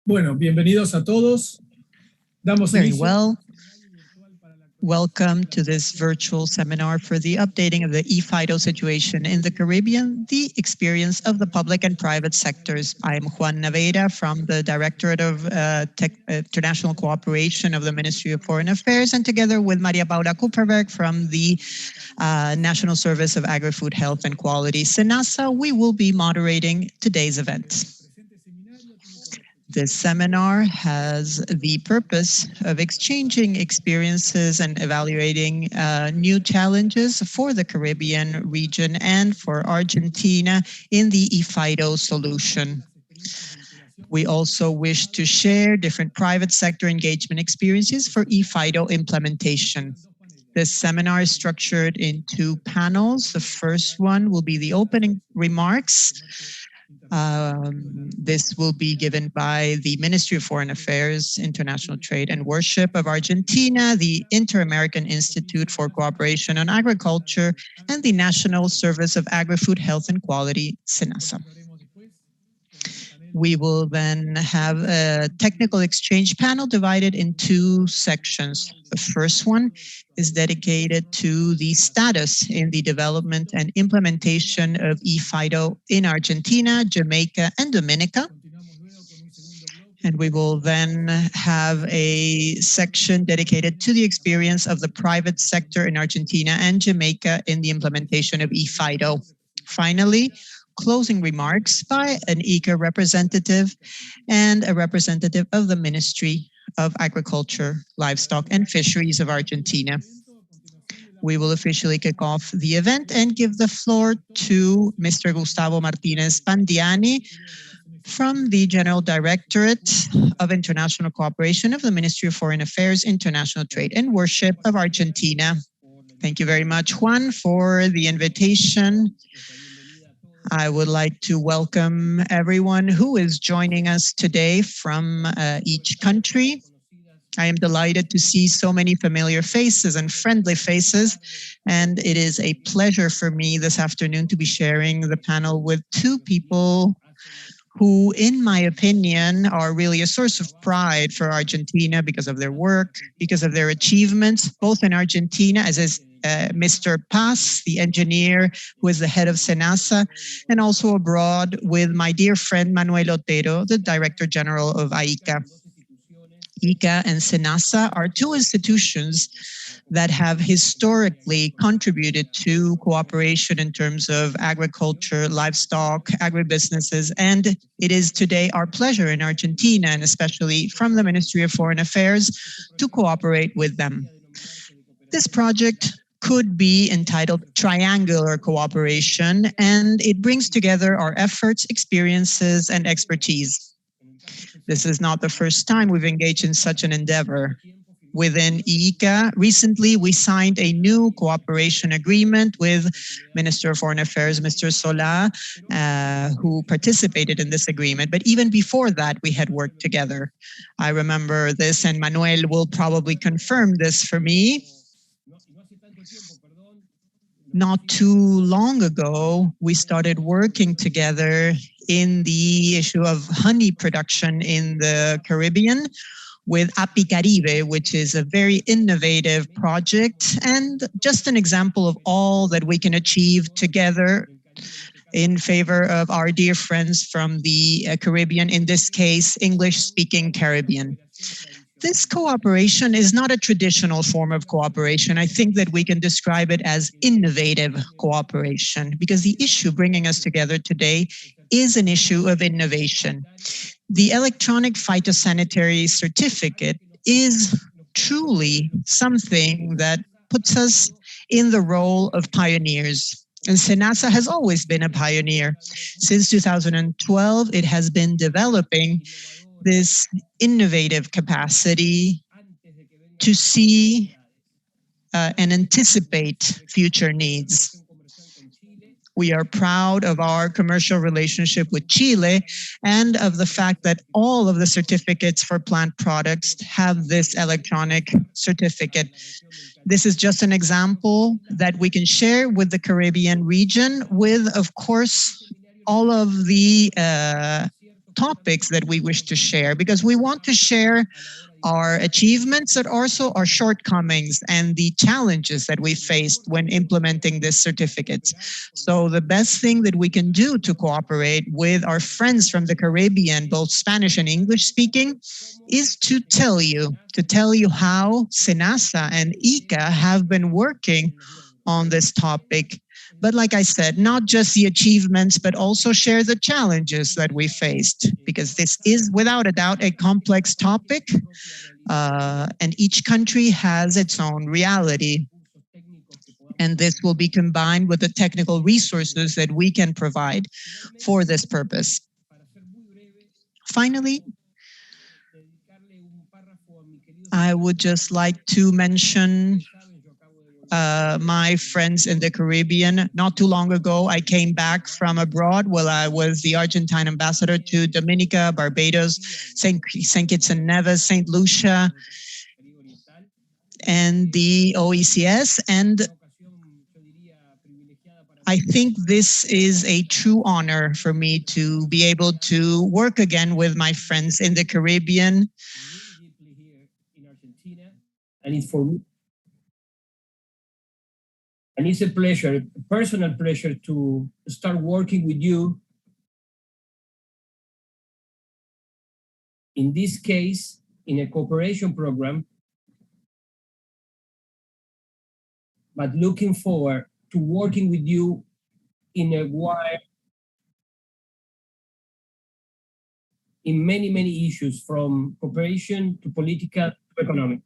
Bueno, bienvenidos a todos. Very well. Welcome to this virtual seminar for the updating of the ePhyto situation in the Caribbean, the experience of the public and private sectors. I'm Juan Naveira from the Directorate of International Cooperation of the Ministry of Foreign Affairs, and together with Maria Paula Kupperberg from the National Service of Agri-Food Health and Quality, SENASA, we will be moderating today's event. This seminar has the purpose of exchanging experiences and evaluating new challenges for the Caribbean region and for Argentina in the ePhyto solution. We also wish to share different private sector engagement experiences for ePhyto implementation. This seminar is structured in two panels. The first one will be the opening remarks. This will be given by the Ministry of Foreign Affairs, International Trade and Worship of Argentina, the Inter-American Institute for Cooperation on Agriculture, and the National Service of Agri-Food Health and Quality, SENASA. We will then have a technical exchange panel divided in two sections. The first one is dedicated to the status in the development and implementation of ePhyto in Argentina, Jamaica, and Dominica. And we will then have a section dedicated to the experience of the private sector in Argentina and Jamaica in the implementation of ePhyto. Finally, closing remarks by an ICA representative and a representative of the Ministry of Agriculture, Livestock and Fisheries of Argentina. We will officially kick off the event and give the floor to Mr. Gustavo Martinez Pandiani from the General Directorate of International Cooperation of the Ministry of Foreign Affairs, International Trade and Worship of Argentina. Thank you very much, Juan, for the invitation. I would like to welcome everyone who is joining us today from each country. I am delighted to see so many familiar faces and friendly faces, and it is a pleasure for me this afternoon to be sharing the panel with two people who, in my opinion, are really a source of pride for Argentina because of their work, because of their achievements, both in Argentina, as is Mr. Paz, the engineer who is the head of SENASA, and also abroad with my dear friend Manuel Otero, the Director General of ICA. ICA and SENASA are two institutions that have historically contributed to cooperation in terms of agriculture, livestock, agribusinesses, and it is today our pleasure in Argentina, and especially from the Ministry of Foreign Affairs, to cooperate with them. This project could be entitled Triangular Cooperation, and it brings together our efforts, experiences, and expertise. This is not the first time we've engaged in such an endeavor. Within ICA, recently we signed a new cooperation agreement with Minister of Foreign Affairs, Mr. Solá, who participated in this agreement. But even before that, we had worked together. I remember this, and Manuel will probably confirm this for me. Not too long ago, we started working together in the issue of honey production in the Caribbean with Apicaribe, which is a very innovative project and just an example of all that we can achieve together in favor of our dear friends from the Caribbean, in this case, English-speaking Caribbean. This cooperation is not a traditional form of cooperation. I think that we can describe it as innovative cooperation because the issue bringing us together today is an issue of innovation. The electronic phytosanitary certificate is truly something that puts us in the role of pioneers. And SENASA has always been a pioneer. Since 2012, it has been developing this innovative capacity to see and anticipate future needs. We are proud of our commercial relationship with Chile and of the fact that all of the certificates for plant products have this electronic certificate. This is just an example that we can share with the Caribbean region with, of course, all of the topics that we wish to share, because we want to share our achievements, but also our shortcomings and the challenges that we faced when implementing these certificates. So the best thing that we can do to cooperate with our friends from the Caribbean, both Spanish and English speaking, is to tell you how SENASA and ICA have been working on this topic. But like I said, not just the achievements, but also share the challenges that we faced, because this is without a doubt a complex topic, and each country has its own reality. And this will be combined with the technical resources that we can provide for this purpose. Finally, I would just like to mention my friends in the Caribbean. Not too long ago, I came back from abroad while I was the Argentine ambassador to Dominica, Barbados, St. Kitts and Nevis, St. Lucia, and the OECS. And I think this is a true honor for me to be able to work again with my friends in the Caribbean. And it's for me. And it's a pleasure, a personal pleasure, to start working with you. In this case, in a cooperation program, but looking forward to working with you in a wide, in many, many issues, from cooperation to political to economic.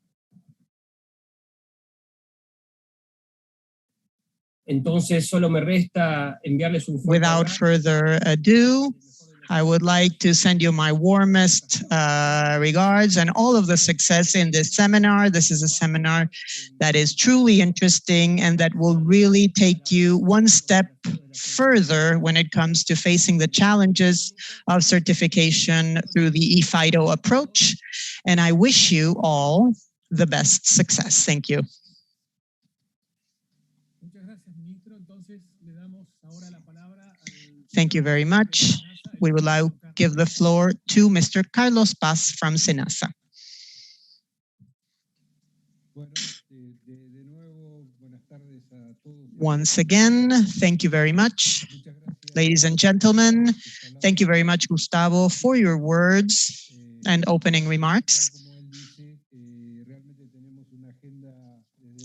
Entonces, solo me resta enviarles un fuerte Without abrazo. further ado, I would like to send you my warmest regards and all of the success in this seminar. This is a seminar that is truly interesting and that will really take you one step further when it comes to facing the challenges of certification through the ePhyto approach. And I wish you all the best success. Thank you. Thank you very much. We would like to give the floor to Mr. Carlos Paz from SENASA. Once again, thank you very much. Ladies and gentlemen, thank you very much, Gustavo, for your words and opening remarks.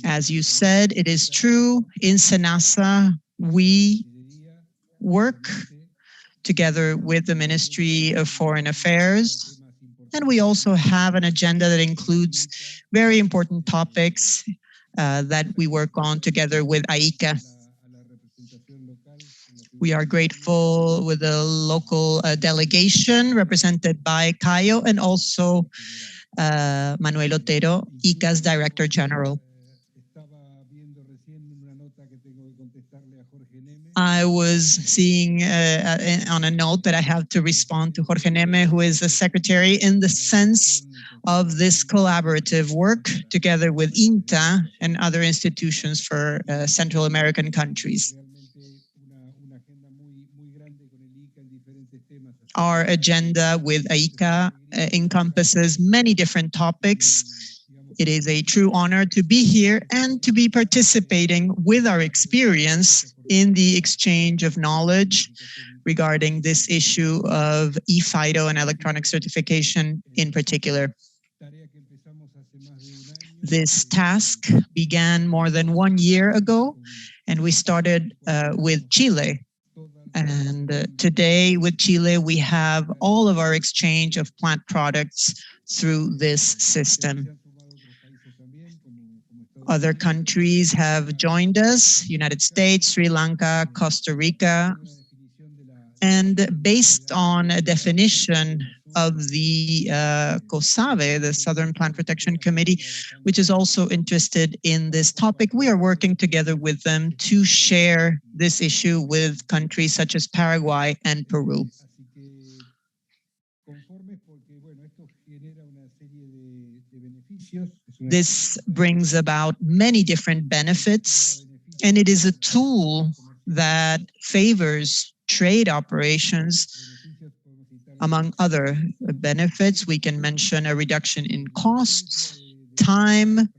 As you said, it is true, in SENASA, we work together with the Ministry of Foreign Affairs, and we also have an agenda that includes very important topics that we work on together with AICA. We are grateful with the local delegation represented by Cayo and also Manuel Otero, ICA's Director General. I was seeing on a note that I have to respond to Jorge Neme, who is the secretary, in the sense of this collaborative work together with INTA and other institutions for Central American countries. Our agenda with AICA encompasses many different topics. It is a true honor to be here and to be participating with our experience in the exchange of knowledge regarding this issue of ePhyto and electronic certification in particular. This task began more than 1 year ago, and we started with Chile. And today with Chile, we have all of our exchange of plant products through this system. Other countries have joined us: United States, Sri Lanka, Costa Rica. And based on a definition of the COSAVE, the Southern Plant Protection Committee, which is also interested in this topic, we are working together with them to share this issue with countries such as Paraguay and Peru. This brings about many different benefits, and it is a tool that favors trade operations. Among other benefits, we can mention a reduction in costs, time,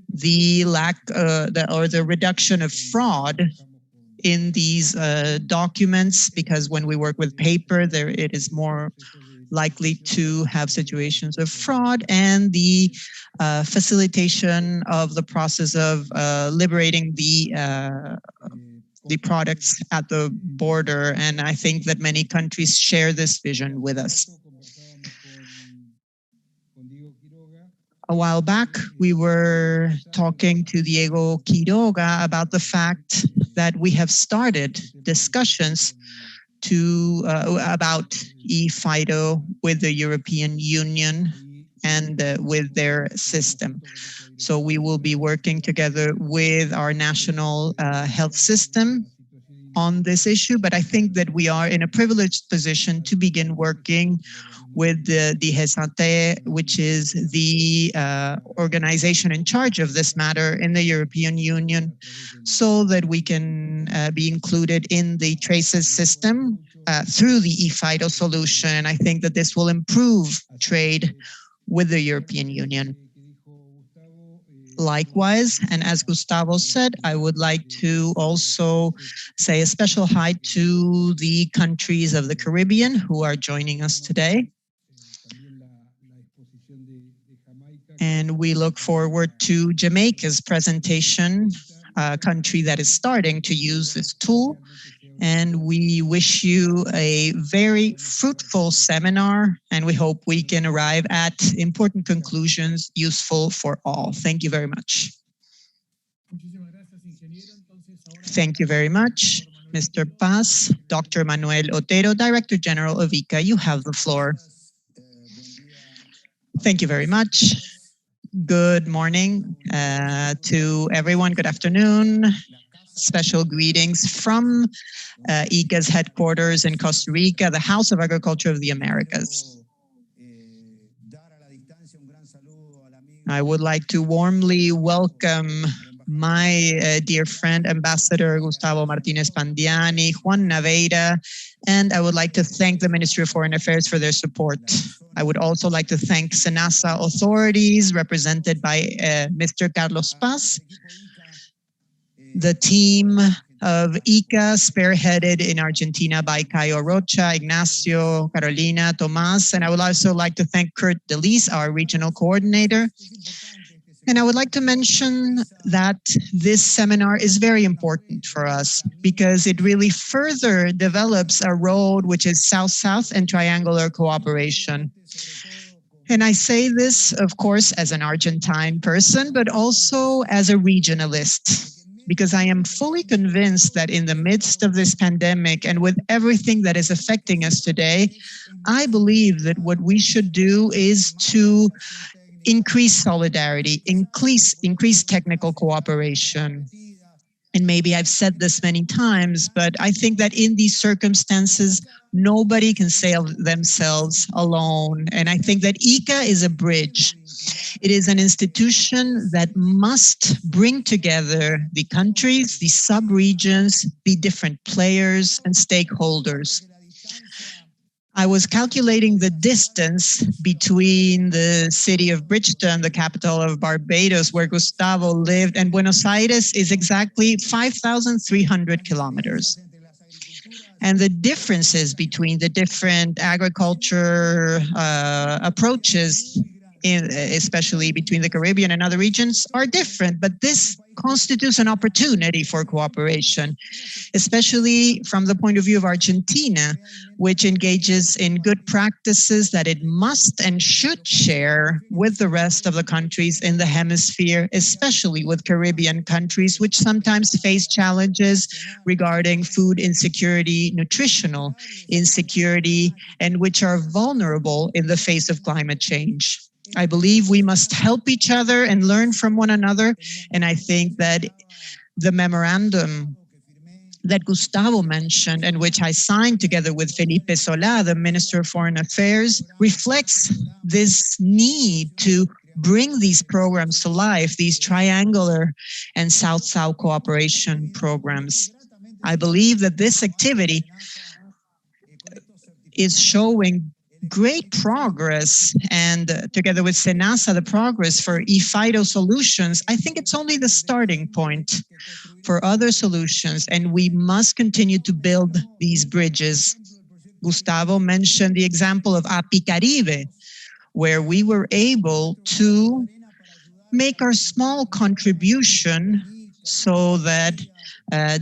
the the reduction of fraud in these documents, because when we work with paper, it is more likely to have situations of fraud, and the facilitation of the process of liberating the products at the border. And I think that many countries share this vision with us. A while back, we were talking to Diego Quiroga about the fact that we have started discussions about ePhyto with the European Union and with their system. So we will be working together with our national health system on this issue, but I think that we are in a privileged position to begin working with the DGSANTE, which is the organization in charge of this matter in the European Union, so that we can be included in the traces system through the ePhyto solution. And I think that this will improve trade with the European Union. Likewise, and as Gustavo said, I would like to also say a special hi to the countries of the Caribbean who are joining us today. And we look forward to Jamaica's presentation, a country that is starting to use this tool. And we wish you a very fruitful seminar, and we hope we can arrive at important conclusions useful for all. Thank you very much. Thank you very much, Mr. Paz. Dr. Manuel Otero, Director General of ICA, you have the floor. Thank you very much. Good morning to everyone. Good afternoon. Special greetings from ICA's headquarters in Costa Rica, the House of Agriculture of the Americas. I would like to warmly welcome my dear friend, Ambassador Gustavo Martinez Pandiani, Juan Naveira, and I would like to thank the Ministry of Foreign Affairs for their support. I would also like to thank SENASA authorities represented by Mr. Carlos Paz, the team of ICA, spearheaded in Argentina by Caio Rocha, Ignacio, Carolina, Tomas, and I would also like to thank Kurt Delis, our regional coordinator. And I would like to mention that this seminar is very important for us because it really further develops a road which is South-South and triangular cooperation. And I say this, of course, as an Argentine person, but also as a regionalist, because I am fully convinced that in the midst of this pandemic and with everything that is affecting us today, I believe that what we should do is to increase solidarity, increase technical cooperation. And maybe I've said this many times, but I think that in these circumstances, nobody can save themselves alone. And I think that ICA is a bridge. It is an institution that must bring together the countries, the sub-regions, the different players and stakeholders. I was calculating the distance between the city of Bridgetown, the capital of Barbados, where Gustavo lived, and Buenos Aires is exactly 5,300 kilometers. And the differences between the different agriculture approaches, especially between the Caribbean and other regions, are different. But this constitutes an opportunity for cooperation, especially from the point of view of Argentina, which engages in good practices that it must and should share with the rest of the countries in the hemisphere, especially with Caribbean countries, which sometimes face challenges regarding food insecurity, nutritional insecurity, and which are vulnerable in the face of climate change. I believe we must help each other and learn from one another, and I think that the memorandum that Gustavo mentioned and which I signed together with Felipe Solá, the Minister of Foreign Affairs, reflects this need to bring these programs to life, these triangular and South-South cooperation programs. I believe that this activity is showing great progress, and together with SENASA, the progress for ePhyto solutions, I think it's only the starting point for other solutions, and we must continue to build these bridges. Gustavo mentioned the example of API Caribe, where we were able to make our small contribution so that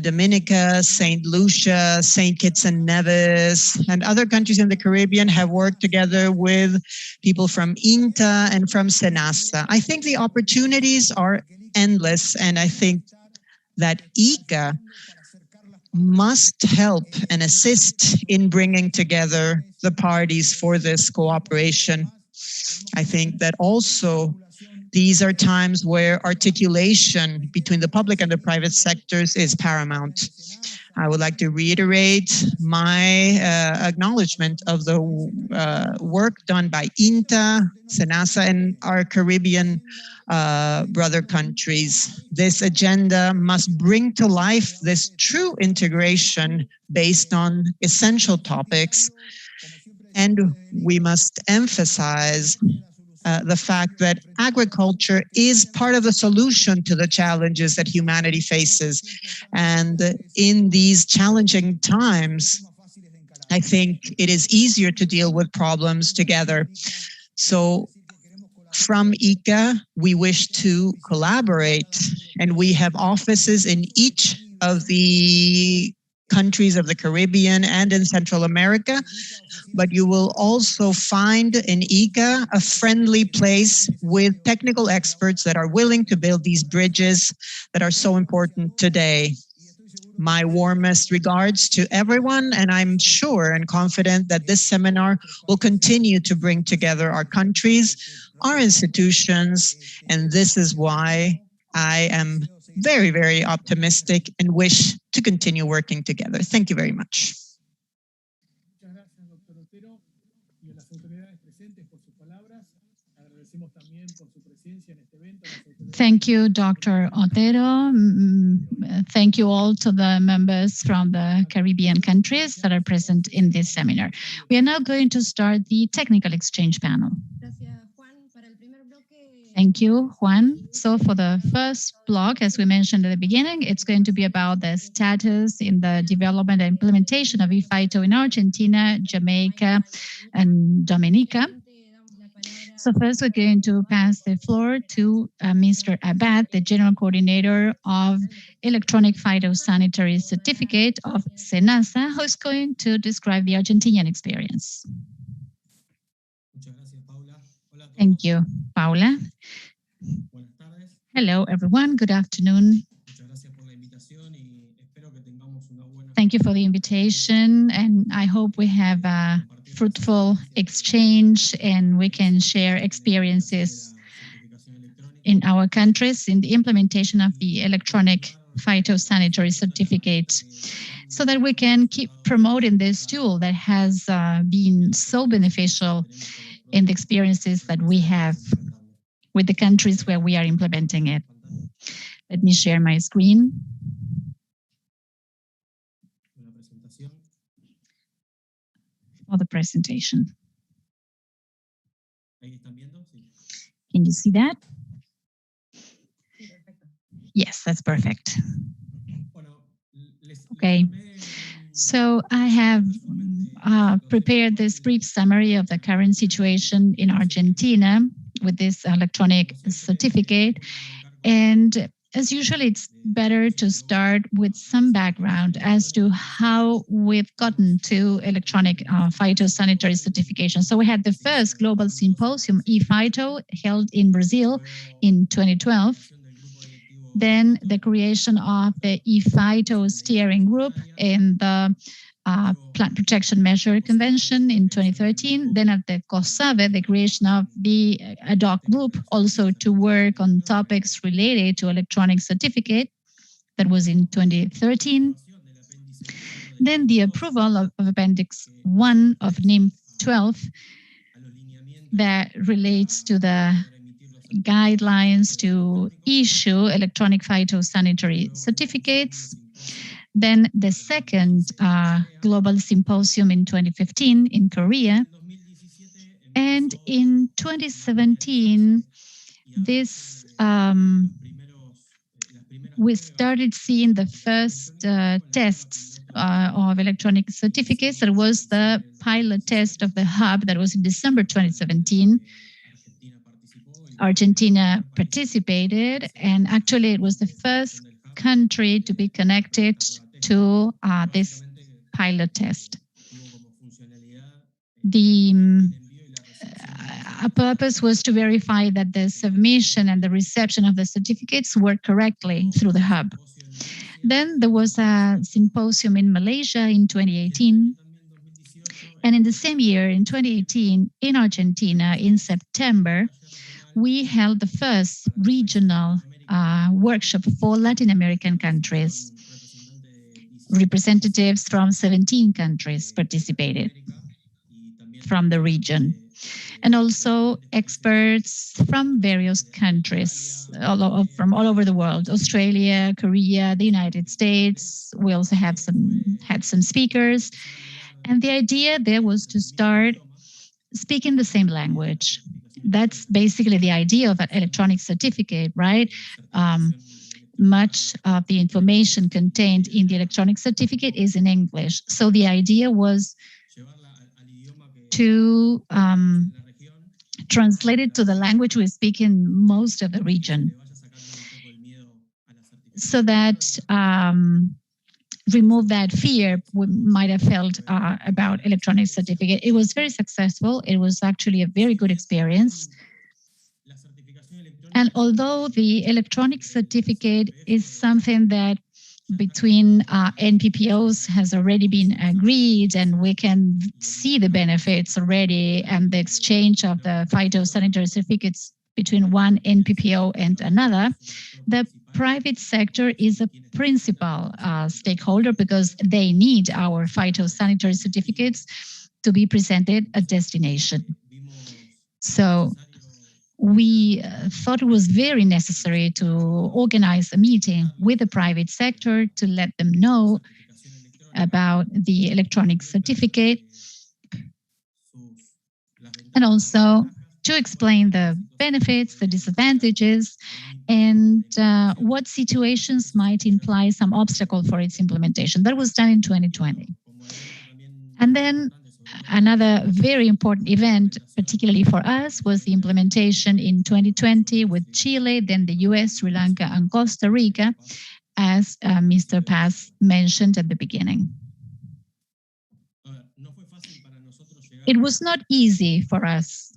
Dominica, St. Lucia, St. Kitts and Nevis, and other countries in the Caribbean have worked together with people from INTA and from SENASA. I think the opportunities are endless, and I think that ICA must help and assist in bringing together the parties for this cooperation. I think that also these are times where articulation between the public and the private sectors is paramount. I would like to reiterate my acknowledgement of the work done by INTA, SENASA, and our Caribbean brother countries. This agenda must bring to life this true integration based on essential topics, and we must emphasize the fact that agriculture is part of the solution to the challenges that humanity faces. And in these challenging times, I think it is easier to deal with problems together. So from ICA, we wish to collaborate, and we have offices in each of the countries of the Caribbean and in Central America, but you will also find in ICA a friendly place with technical experts that are willing to build these bridges that are so important today. My warmest regards to everyone, and I'm sure and confident that this seminar will continue to bring together our countries, our institutions, and this is why I am very, very optimistic and wish to continue working together. Thank you very much. Thank you, Dr. Otero. Thank you all to the members from the Caribbean countries that are present in this seminar. We are now going to start the technical exchange panel. Thank you, Juan. So for the first block, as we mentioned at the beginning, it's going to be about the status in the development and implementation of ePhyto in Argentina, Jamaica, and Dominica. So first, we're going to pass the floor to Mr. Abad, the General Coordinator of Electronic Phytosanitary Certificate of SENASA, who's going to describe the Argentinian experience. Thank you, Paula. Hello, everyone. Good afternoon. Thank you for the invitation, and I hope we have a fruitful exchange and we can share experiences in our countries in the implementation of the electronic phytosanitary certificate so that we can keep promoting this tool that has been so beneficial in the experiences that we have with the countries where we are implementing it. Let me share my screen. For the presentation. Can you see that? Yes, that's perfect. Okay. So I have prepared this brief summary of the current situation in Argentina with this electronic certificate. And as usual, it's better to start with some background as to how we've gotten to electronic phytosanitary certification. So we had the first global symposium, ePhyto, held in Brazil in 2012. Then the creation of the ePhyto steering group in the Plant Protection Measure Convention in 2013. Then at the COSAVE, the creation of the ad hoc group also to work on topics related to electronic certificate. That was in 2013. Then the approval of Appendix 1 of NIM 12 that relates to the guidelines to issue electronic phytosanitary certificates. Then the second global symposium in 2015 in Korea. And in 2017, this we started seeing the first tests of electronic certificates. That was the pilot test of the hub that was in December 2017. Argentina participated, and actually it was the first country to be connected to this pilot test. The purpose was to verify that the submission and the reception of the certificates worked correctly through the hub. Then there was a symposium in Malaysia in 2018. And in the same year, in 2018, in Argentina, in September, we held the first regional workshop for Latin American countries. Representatives from 17 countries participated from the region, and also experts from various countries from all over the world: Australia, Korea, the United States. We also had some speakers, and the idea there was to start speaking the same language. That's basically the idea of an electronic certificate, right? Much of the information contained in the electronic certificate is in English. So the idea was to translate it to the language we speak in most of the region, so that remove that fear we might have felt about electronic certificate. It was very successful. It was actually a very good experience. And although the electronic certificate is something that between NPPOs has already been agreed, and we can see the benefits already, and the exchange of the phytosanitary certificates between one NPPO and another, the private sector is a principal stakeholder because they need our phytosanitary certificates to be presented at destination. So we thought it was very necessary to organize a meeting with the private sector to let them know about the electronic certificate, and also to explain the benefits, the disadvantages, and what situations might imply some obstacle for its implementation. That was done in 2020. And then another very important event, particularly for us, was the implementation in 2020 with Chile, then the US, Sri Lanka, and Costa Rica, as Mr. Paz mentioned at the beginning. It was not easy for us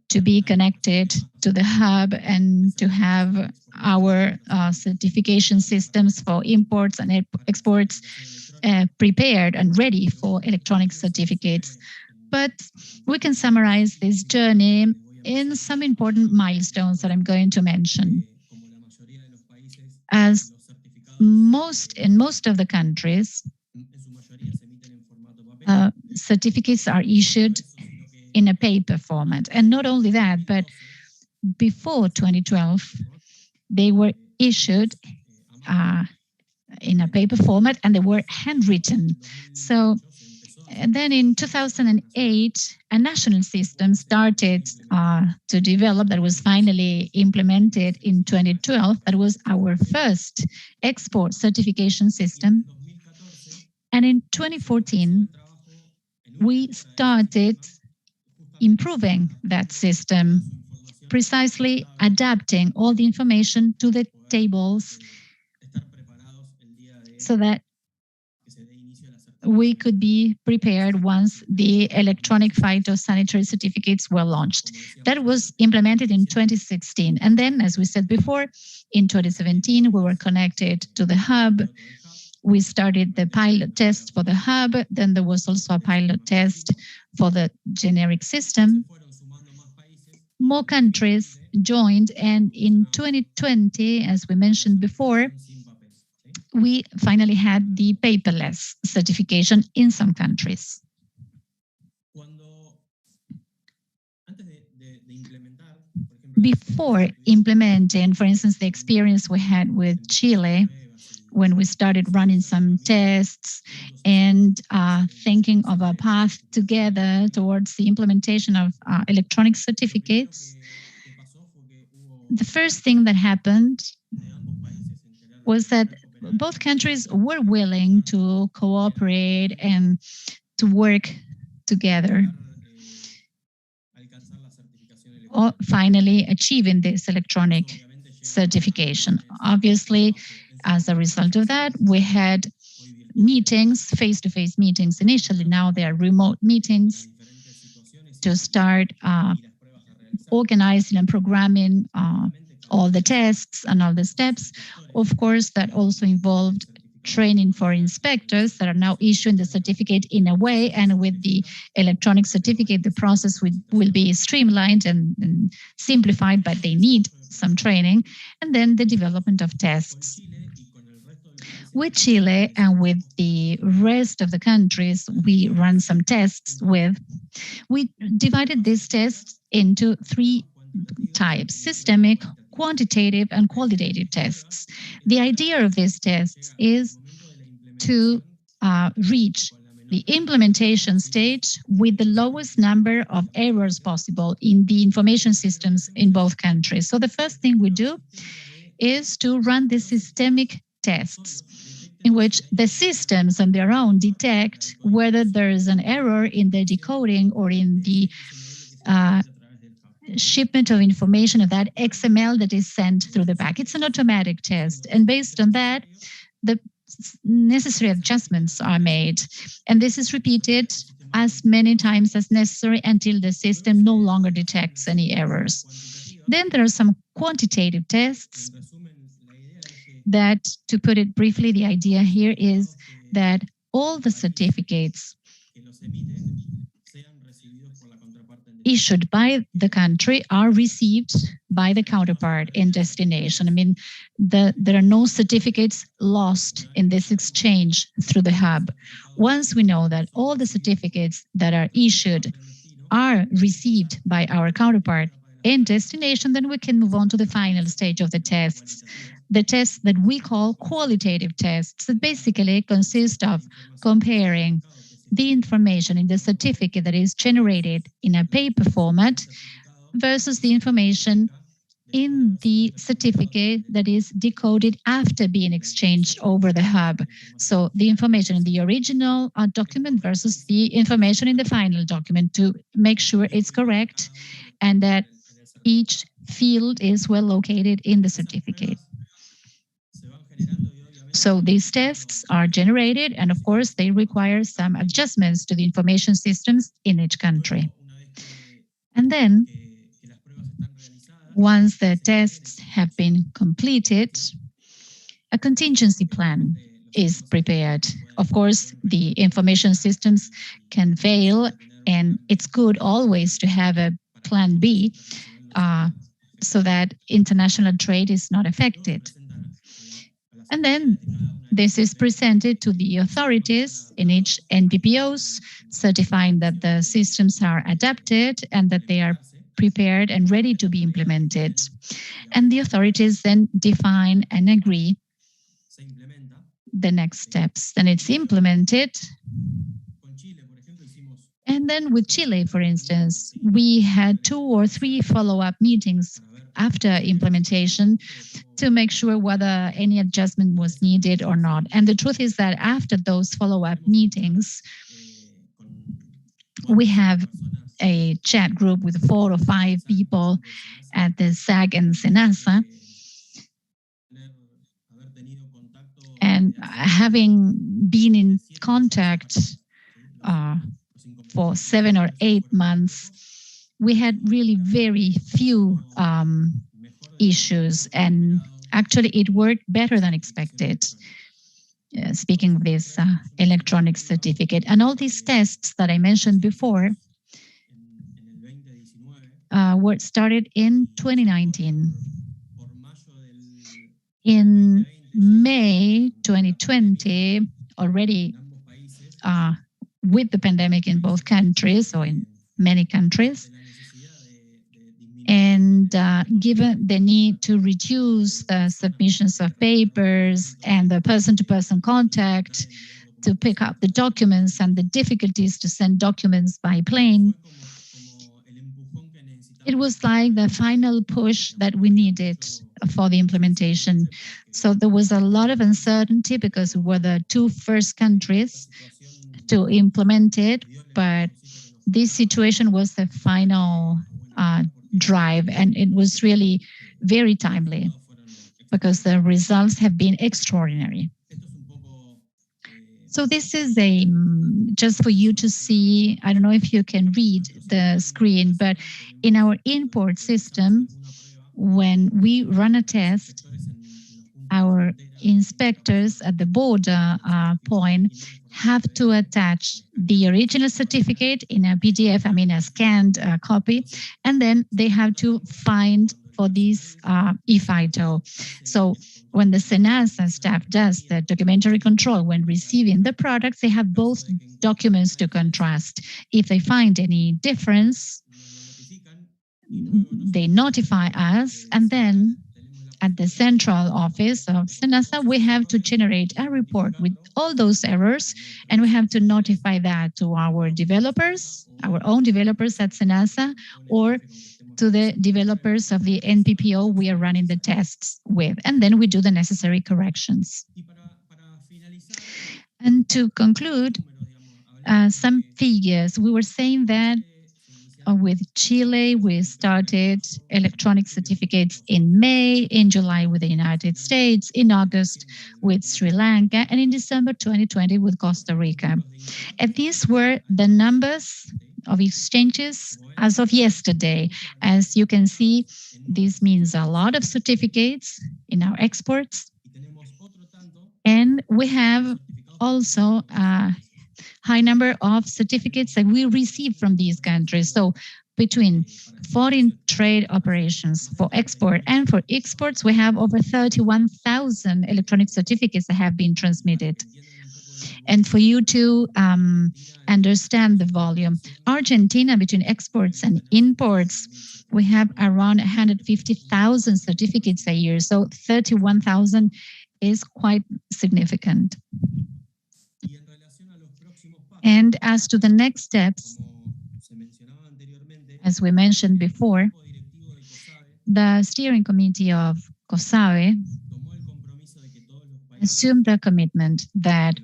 to be connected to the hub and to have our certification systems for imports and exports prepared and ready for electronic certificates. But we can summarize this journey in some important milestones that I'm going to mention. As in most of the countries, certificates are issued in a paper format. And not only that, but before 2012, they were issued in a paper format, and they were handwritten. So, and then in 2008, a national system started to develop that was finally implemented in 2012. That was our first export certification system. And in 2014, we started improving that system precisely adapting all the information to the tables so that we could be prepared once the electronic phytosanitary certificates were launched. That was implemented in 2016. And then, as we said before, in 2017, we were connected to the hub. We started the pilot test for the hub. Then there was also a pilot test for the generic system. More countries joined, and in 2020, as we mentioned before, we finally had the paperless certification in some countries. Before implementing, for instance, the experience we had with Chile, when we started running some tests and thinking of a path together towards the implementation of electronic certificates, the first thing that happened was that both countries were willing to cooperate and to work together, finally achieving this electronic certification. Obviously, as a result of that, we had meetings, face-to-face meetings initially. Now they are remote meetings to start organizing and programming all the tests and all the steps. Of course, that also involved training for inspectors that are now issuing the certificate in a way, and with the electronic certificate, the process will be streamlined and simplified, but they need some training. And then the development of tests. With Chile and with the rest of the countries we run some tests with, we divided these tests into three types: systemic, quantitative, and qualitative tests. The idea of these tests is to reach the implementation stage with the lowest number of errors possible in the information systems in both countries. So the first thing we do is to run the systemic tests, in which the systems on their own detect whether there is an error in the decoding or in the shipment of information of that XML that is sent through the back. It's an automatic test. And based on that, the necessary adjustments are made. And this is repeated as many times as necessary until the system no longer detects any errors. Then there are some quantitative tests that, to put it briefly, the idea here is that all the certificates issued by the country are received by the counterpart in destination. I mean, there are no certificates lost in this exchange through the hub. Once we know that all the certificates that are issued are received by our counterpart in destination, then we can move on to the final stage of the tests. The tests that we call qualitative tests, that basically consist of comparing the information in the certificate that is generated in a paper format versus the information in the certificate that is decoded after being exchanged over the hub. So the information in the original document versus the information in the final document, to make sure it's correct and that each field is well located in the certificate. So these tests are generated, and of course, they require some adjustments to the information systems in each country. And then, once the tests have been completed, a contingency plan is prepared. Of course, the information systems can fail, and it's good always to have a plan B so that international trade is not affected. And then this is presented to the authorities in each NPPOs, certifying that the systems are adapted and that they are prepared and ready to be implemented. And the authorities then define and agree the next steps. Then it's implemented. And then with Chile, for instance, we had 2 or 3 follow-up meetings after implementation to make sure whether any adjustment was needed or not. And the truth is that after those follow-up meetings, we have a chat group with 4 or 5 people at the SAG and SENASA. And having been in contact for 7 or 8 months, we had really very few issues, and actually it worked better than expected. Speaking of this electronic certificate, and all these tests that I mentioned before were started in 2019. In May 2020, already with the pandemic in both countries, or in many countries, and given the need to reduce the submissions of papers and the person-to-person contact to pick up the documents and the difficulties to send documents by plane, it was like the final push that we needed for the implementation. So there was a lot of uncertainty because we were the 2 first countries to implement it, but this situation was the final drive, and it was really very timely because the results have been extraordinary. So this is just for you to see. I don't know if you can read the screen, but in our import system, when we run a test, our inspectors at the border point have to attach the original certificate in a PDF, a scanned copy, and then they have to find for this ePhyto. So when the SENASA staff does the documentary control when receiving the products, they have both documents to contrast. If they find any difference, they notify us, and then at the central office of SENASA, we have to generate a report with all those errors, and we have to notify that to our developers, our own developers at SENASA, or to the developers of the NPPO we are running the tests with, and then we do the necessary corrections. And to conclude, some figures. We were saying that with Chile, we started electronic certificates in May, in July with the United States, in August with Sri Lanka, and in December 2020 with Costa Rica. And these were the numbers of exchanges as of yesterday. As you can see, this means a lot of certificates in our exports. And we have also a high number of certificates that we receive from these countries. So between foreign trade operations for export and for exports, we have over 31,000 electronic certificates that have been transmitted. And for you to understand the volume, Argentina, between exports and imports, we have around 150,000 certificates a year. So 31,000 is quite significant. And as to the next steps, as we mentioned before, the steering committee of COSABE assumed the commitment that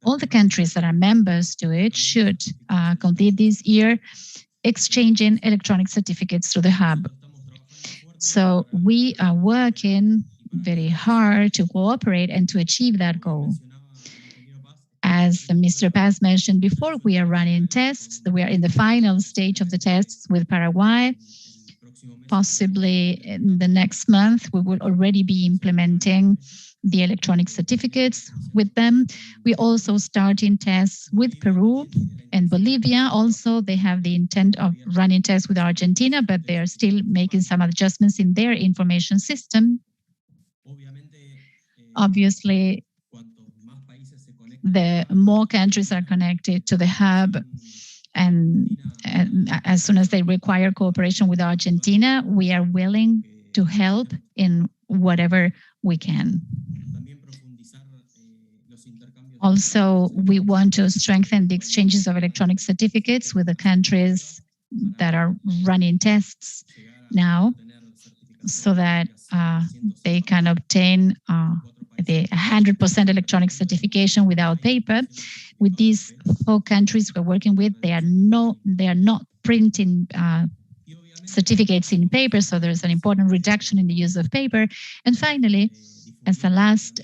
all the countries that are members to it should complete this year exchanging electronic certificates through the hub. So we are working very hard to cooperate and to achieve that goal. As Mr. Paz mentioned before, we are running tests. We are in the final stage of the tests with Paraguay. Possibly in the next month, we will already be implementing the electronic certificates with them. We also starting tests with Peru and Bolivia. Also, they have the intent of running tests with Argentina, but they are still making some adjustments in their information system. Obviously, the more countries are connected to the hub, and as soon as they require cooperation with Argentina, we are willing to help in whatever we can. Also, we want to strengthen the exchanges of electronic certificates with the countries that are running tests now, so that they can obtain the 100% electronic certification without paper. With these 4 countries we're working with, they are not printing certificates in paper, so there's an important reduction in the use of paper. And finally, as a last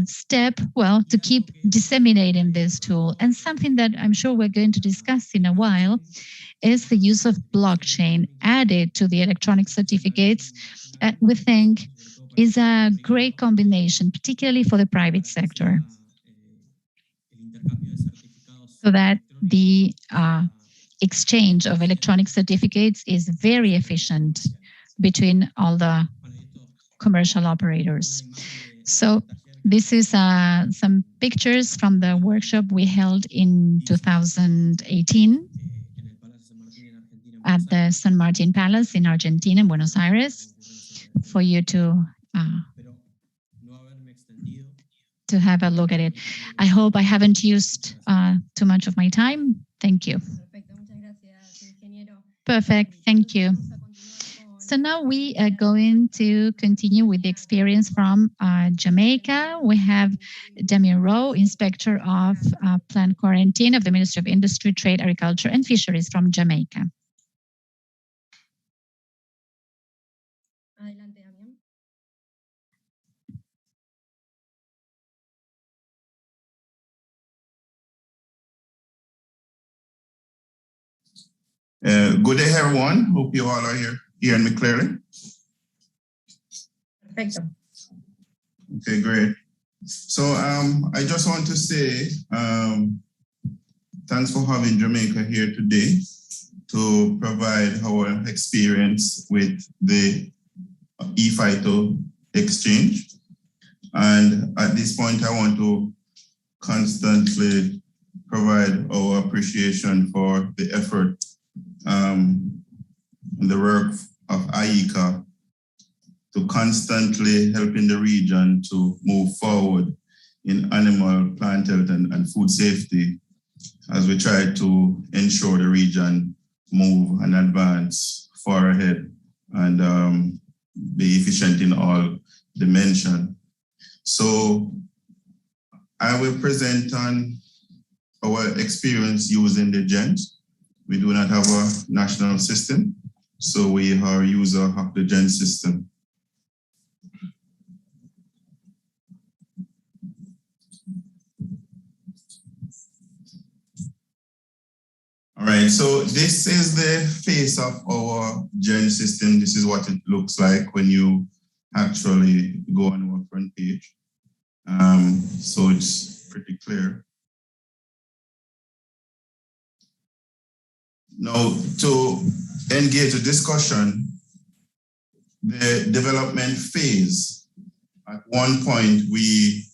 step, well, to keep disseminating this tool. And something that I'm sure we're going to discuss in a while is the use of blockchain added to the electronic certificates. We think is a great combination, particularly for the private sector, so that the exchange of electronic certificates is very efficient between all the commercial operators. So this is some pictures from the workshop we held in 2018 at the San Martin Palace in Argentina, in Buenos Aires, for you to have a look at it. I hope I haven't used too much of my time. Thank you. Perfect, thank you. So now we are going to continue with the experience from Jamaica. We have Damien Rowe, Inspector of Plant Quarantine of the Ministry of Industry, Trade, Agriculture and Fisheries from Jamaica. Good day, everyone. Hope you all are hearing me clearly. Perfecto. Okay, great. So I just want to say thanks for having Jamaica here today to provide our experience with the ePhyto exchange. And at this point, I want to constantly provide our appreciation for the effort and the work of IECA to constantly helping the region to move forward in animal, plant health, and food safety as we try to ensure the region move and advance far ahead and be efficient in all dimensions. So I will present on our experience using the GENS. We do not have a national system, so we are user of the GENS system. All right, so this is the face of our GENS system. This is what it looks like when you actually go on our front page. So it's pretty clear. Now, to engage a discussion, the development phase, at one point we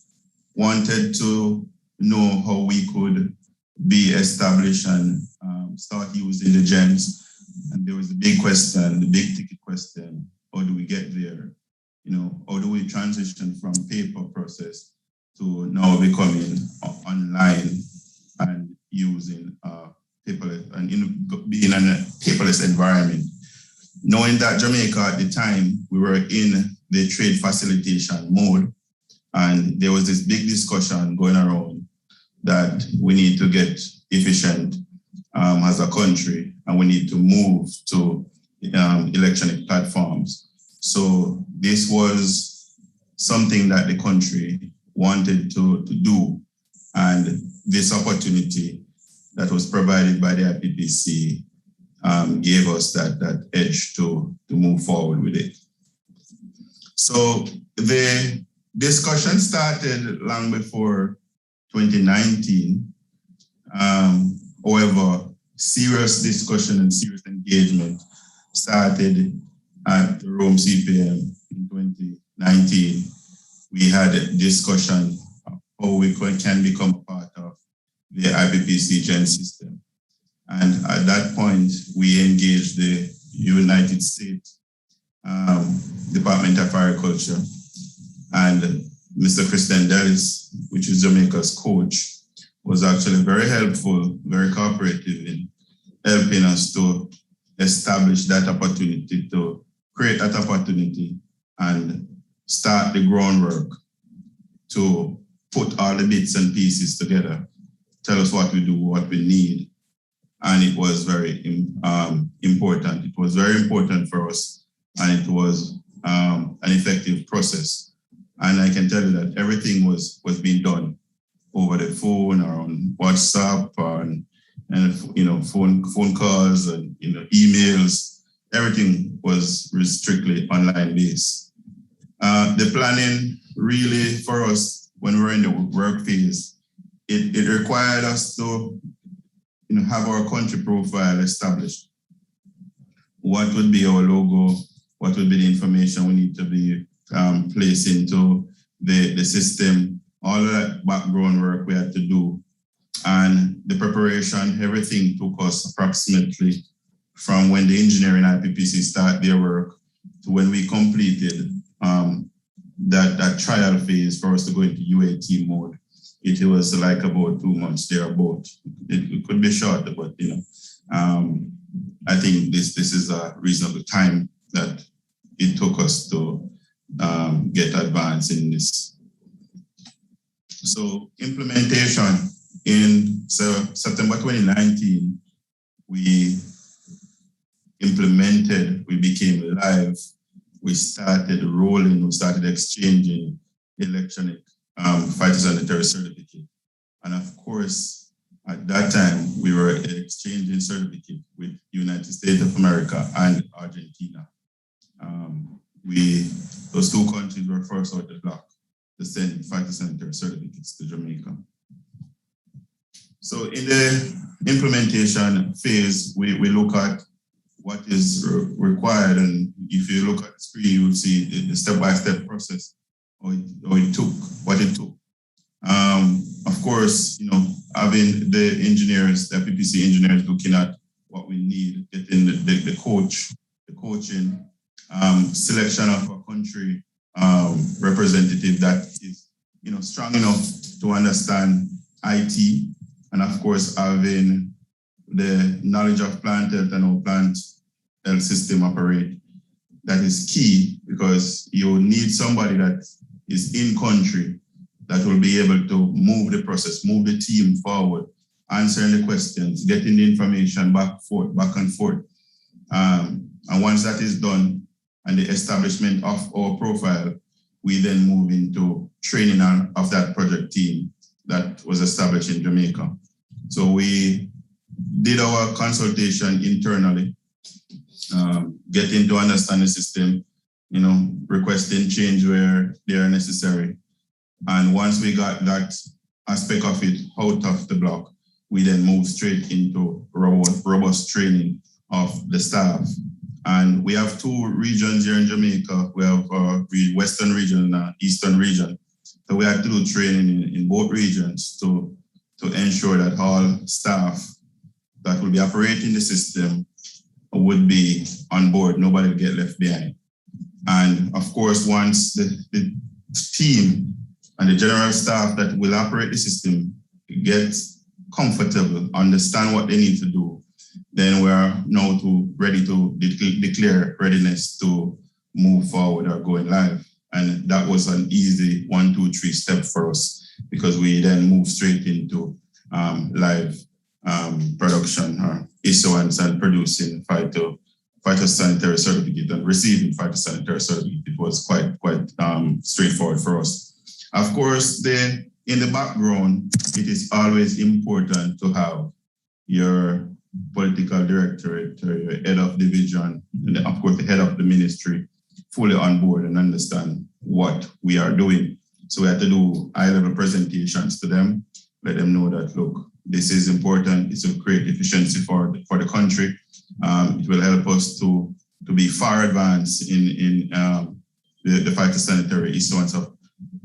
wanted to know how we could be established and start using the GENS. And there was the big question, the big ticket question, how do we get there? You know, how do we transition from paper process to now becoming online and using paperless and being in a paperless environment? Knowing that Jamaica at the time, we were in the trade facilitation mode, and there was this big discussion going around that we need to get efficient as a country, and we need to move to electronic platforms. So this was something that the country wanted to do, and this opportunity that was provided by the IPPC gave us that edge to move forward with it. So the discussion started long before 2019. However, serious discussion and serious engagement started at the Rome CPM in 2019. We had a discussion of how we can become a part of the IPPC GENS system. And at that point, we engaged the United States Department of Agriculture, and Mr. Christian Dallas, which is Jamaica's coach, was actually very helpful, very cooperative in helping us to establish that opportunity, to create that opportunity and start the groundwork to put all the bits and pieces together, tell us what we do, what we need. And it was very important. It was very important for us, and it was an effective process. And I can tell you that everything was being done over the phone or on WhatsApp and phone calls and emails. Everything was strictly online based. The planning really for us when we were in the work phase, it required us to have our country profile established. What would be our logo? What would be the information we need to be placed into the system? All of that background work we had to do. And the preparation, everything took us approximately from when the engineering IPPC started their work to when we completed that trial phase for us to go into UAT mode. It was like about 2 months thereabout. It could be shorter, but I think this is a reasonable time that it took us to get advanced in this. So implementation in September 2019, we implemented, we became live, we started rolling, we started exchanging electronic phytosanitary certificate. And of course, at that time, we were exchanging certificate with United States of America and Argentina. Those two countries were first out the block to send phytosanitary certificates to Jamaica. So in the implementation phase, we look at what is required. And if you look at the screen, you will see the step-by-step process, what it took. Of course, having the engineers, the PPC engineers looking at what we need, getting the coaching, selection of a country representative that is, strong enough to understand IT, and of course, having the knowledge of plant health and how plant health system operate. That is key, because you need somebody that is in country that will be able to move the process, move the team forward, answering the questions, getting the information back and forth. And once that is done and the establishment of our profile, we then move into training of that project team that was established in Jamaica. So we did our consultation internally, getting to understand the system, requesting change where they are necessary. And once we got that aspect of it out of the block, we then move straight into robust training of the staff. And we have two regions here in Jamaica. We have Western region and Eastern region. So we have to do training in both regions to ensure that all staff that will be operating the system would be on board. Nobody will get left behind. And of course, once the team and the general staff that will operate the system get comfortable, understand what they need to do, then we are now ready to declare readiness to move forward or going live. And that was an easy 1, 2, 3 step for us, because we then move straight into live production or issuance and producing phytosanitary certificate and receiving phytosanitary certificate. It was quite straightforward for us. Of course, in the background, it is always important to have your political directorate or your head of division, and of course the head of the ministry fully on board and understand what we are doing. So we had to do high-level presentations to them, let them know that, look, this is important. It's a great efficiency for the country. It will help us to be far advanced in the phytosanitary issuance of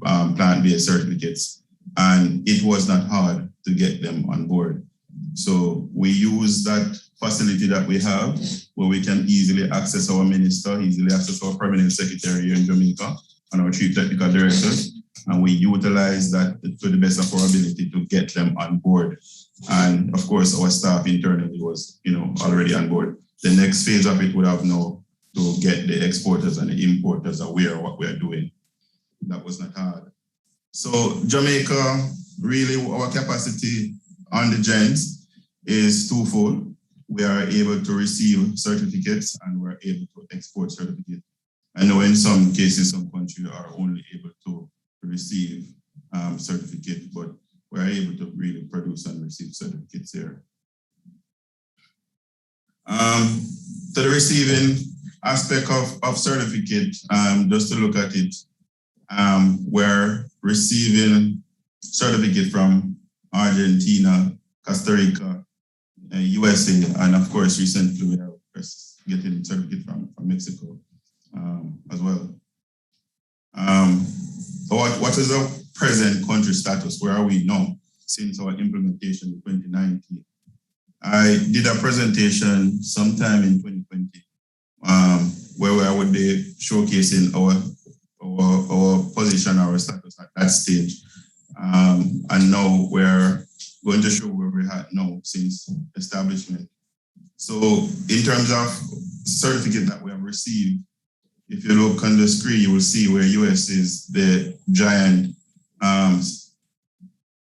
plant-based certificates. And it was not hard to get them on board. So we use that facility that we have, where we can easily access our minister, easily access our permanent secretary here in Jamaica, and our chief technical directors. And we utilize that to the best of our ability to get them on board. And of course, our staff internally was, already on board. The next phase of it would have now to get the exporters and the importers aware of what we're doing. That was not hard. So Jamaica, really our capacity on the gens is twofold. We are able to receive certificates and we're able to export certificates. I know in some cases, some countries are only able to receive certificates, but we're able to really produce and receive certificates there. To the receiving aspect of certificate, just to look at it, we're receiving certificate from Argentina, Costa Rica, USA, and of course, recently we are getting certificate from Mexico as well. What is our present country status? Where are we now since our implementation in 2019? I did a presentation sometime in 2020 where I would be showcasing our position, our status at that stage. And now we're going to show where we're at now since establishment. So in terms of certificate that we have received, if you look on the screen, you will see where US is the giant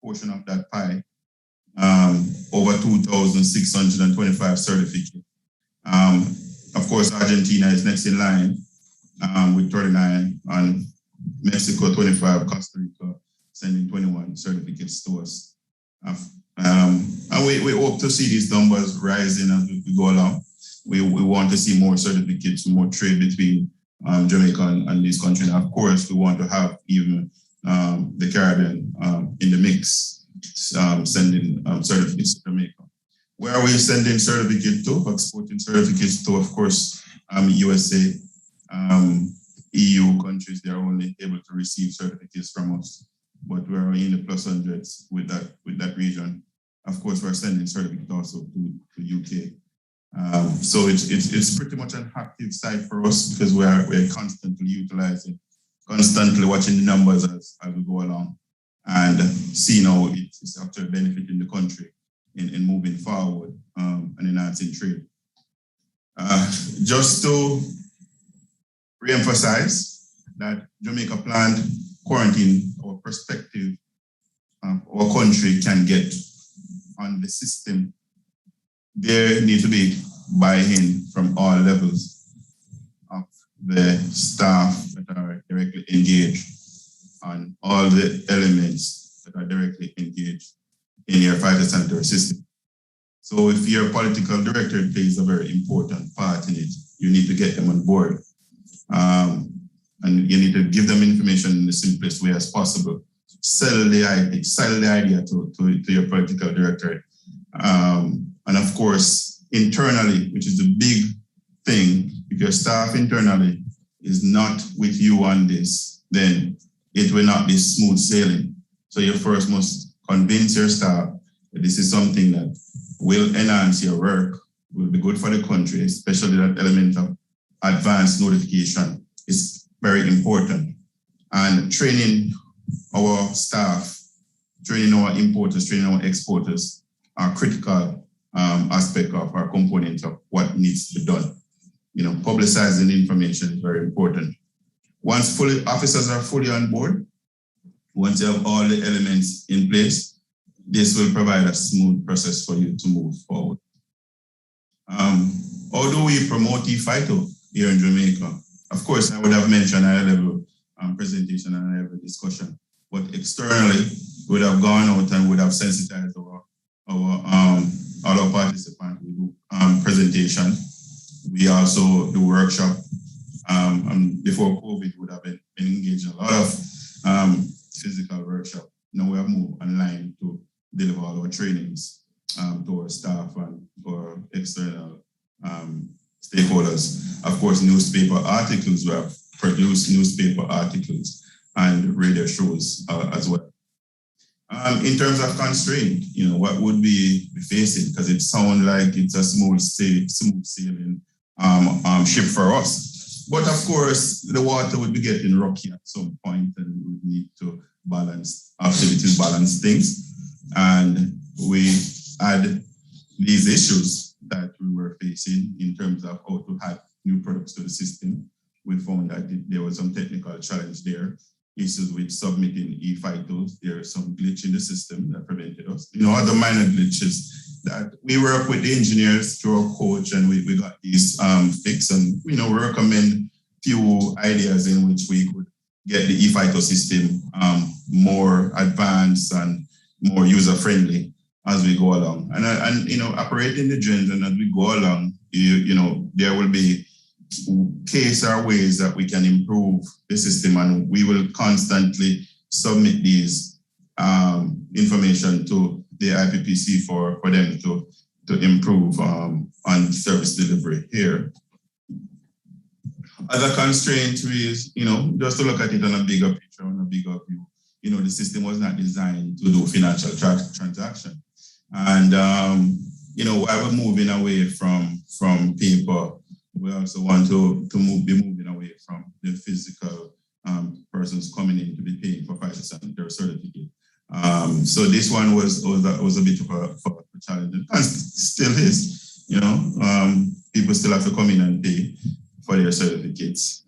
portion of that pie, over 2,625 certificates. Of course, Argentina is next in line with 39, and Mexico 25, Costa Rica sending 21 certificates to us. And we hope to see these numbers rising as we go along. We want to see more certificates, more trade between Jamaica and these countries. And of course, we want to have even the Caribbean in the mix, sending certificates to Jamaica. Where are we sending certificates to? Exporting certificates to, of course, USA, EU countries. They are only able to receive certificates from us, but we're in the plus hundreds with that region. Of course, we're sending certificates also to UK. So it's pretty much an active site for us because we're constantly utilizing, constantly watching the numbers as we go along and seeing how it's actually benefiting the country in moving forward and enhancing trade. Just to re-emphasize that Jamaica planned quarantine, our perspective our country can get on the system. There needs to be buy-in from all levels of the staff that are directly engaged on all the elements that are directly engaged in your phytosanitary system. So if your political director plays a very important part in it, you need to get them on board. And you need to give them information in the simplest way as possible. Sell the idea to your political director. And of course, internally, which is the big thing, if your staff internally is not with you on this, then it will not be smooth sailing. So you first must convince your staff that this is something that will enhance your work, will be good for the country, especially that element of advanced notification is very important. And training our staff, training our importers, training our exporters are critical aspect of our component of what needs to be done. You know, publicizing information is very important. Once officers are fully on board, once you have all the elements in place, this will provide a smooth process for you to move forward. How do we promote ePhyto here in Jamaica? Of course, I would have mentioned a high-level presentation and a high-level discussion, but externally, we would have gone out and would have sensitized all our participants. We do presentation. We also do workshop. And before COVID, would have been engaged in a lot of physical workshop. Now we have moved online to deliver all our trainings to our staff and our external stakeholders. Of course, newspaper articles, we have produced newspaper articles and radio shows as well. In terms of constraint, you know, what would we be facing? Because it sounds like it's a smooth sailing ship for us. But of course, the water would be getting rocky at some point and we would need to balance activities, balance things. And we had these issues that we were facing in terms of how to add new products to the system. We found that there was some technical challenge there. issues with submitting ePhytos. There's some glitch in the system that prevented us. Other minor glitches that we work with the engineers through our coach, and we got these fixed. And we recommend few ideas in which we could get the ePhyto system more advanced and more user friendly as we go along. And operating the gens, and as we go along, there will be case or ways that we can improve the system, and we will constantly submit these information to the IPPC for them to improve on service delivery here. Other constraint is, just to look at it on a bigger picture, on a bigger view, the system was not designed to do financial transaction. And, while we're moving away from paper, we also want to be moving away from the physical persons coming in to be paying for phytosanitary certificate. So this one was a bit of a challenge, and still is. People still have to come in and pay for their certificates.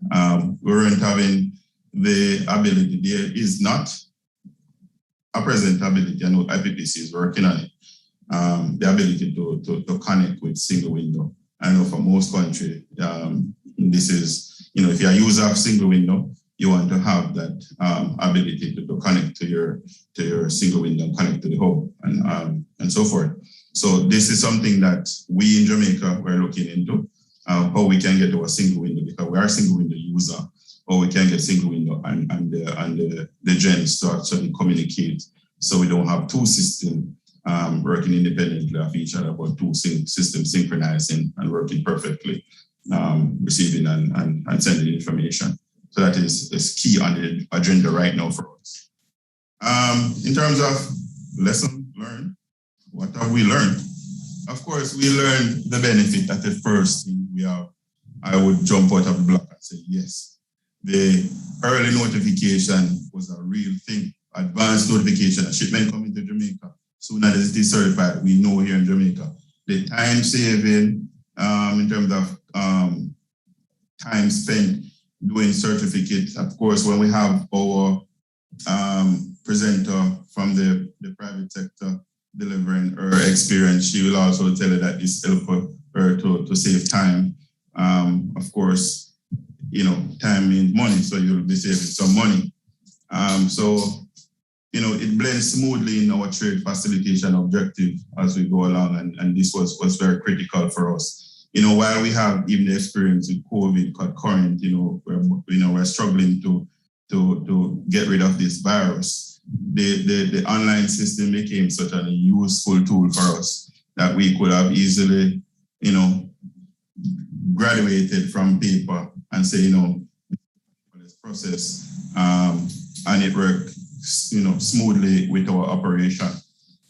We weren't having the ability. There is not a present ability. I know IPPC is working on it. The ability to connect with single window. I know for most countries, this is, if you're a user of single window, you want to have that ability to connect to your single window and connect to the hub and so forth. So this is something that we in Jamaica we're looking into, how we can get to a single window, because we are a single window user, or we can get single window and the gens to actually communicate, so we don't have two systems working independently of each other, but two systems synchronizing and working perfectly, receiving and sending information. So that is key on the agenda right now for us. In terms of lesson learned, what have we learned? Of course, we learned the benefit that the first thing I would jump out of the block and say, yes, the early notification was a real thing. Advanced notification, a shipment coming to Jamaica. Soon as it is certified, we know here in Jamaica. The time saving in terms of time spent doing certificates. Of course, when we have our presenter from the private sector delivering her experience, she will also tell you that this helps her to save time. Of course, time means money, so you'll be saving some money. It blends smoothly in our trade facilitation objective as we go along, and this was very critical for us. While we have even the experience with COVID concurrent, we're struggling to get rid of this virus. The online system became such a useful tool for us that we could have easily, graduated from paper and say, this process, and it worked, smoothly with our operation.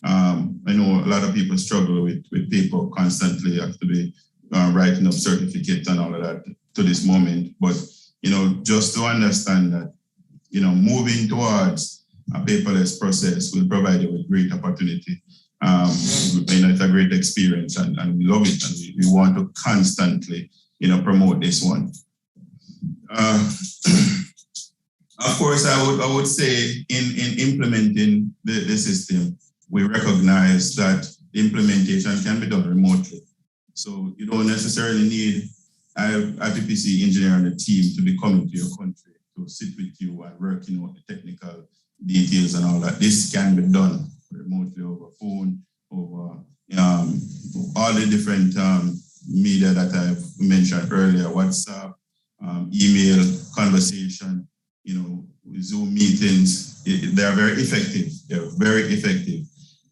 I know a lot of people struggle with paper constantly, have to be writing up certificates and all of that to this moment. But, just to understand that, moving towards a paperless process will provide you with great opportunity. It's a great experience, and we love it, and we want to constantly, promote this one. Of course, I would say in implementing the system, we recognize that the implementation can be done remotely. So you don't necessarily need an IPPC engineer on the team to be coming to your country to sit with you and working out the technical details and all that. This can be done remotely over phone, over all the different media that I've mentioned earlier, WhatsApp, email, conversation, Zoom meetings. They are very effective. They're very effective.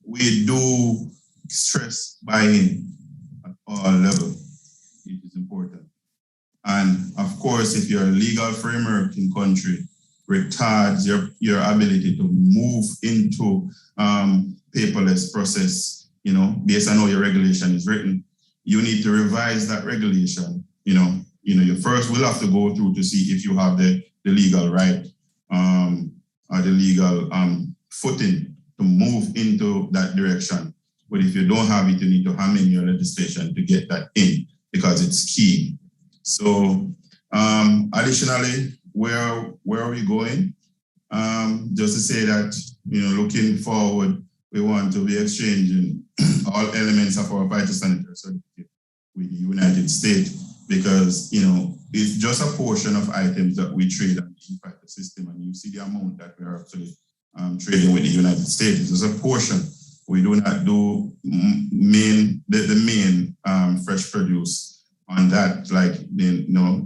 We do stress buy-in at all levels. It is important. And of course, if you're a legal framework in country, retards your ability to move into paperless process, based on how your regulation is written, you need to revise that regulation. You first will have to go through to see if you have the legal right or the legal footing to move into that direction. But if you don't have it, you need to hammer in your legislation to get that in, because it's key. So additionally, where are we going? just to say that, looking forward, we want to be exchanging all elements of our phytosanitary certificate with the United States because, it's just a portion of items that we trade on the ePhyto system, and you see the amount that we are actually trading with the United States. It's just a portion. We do not do the main fresh produce on that, like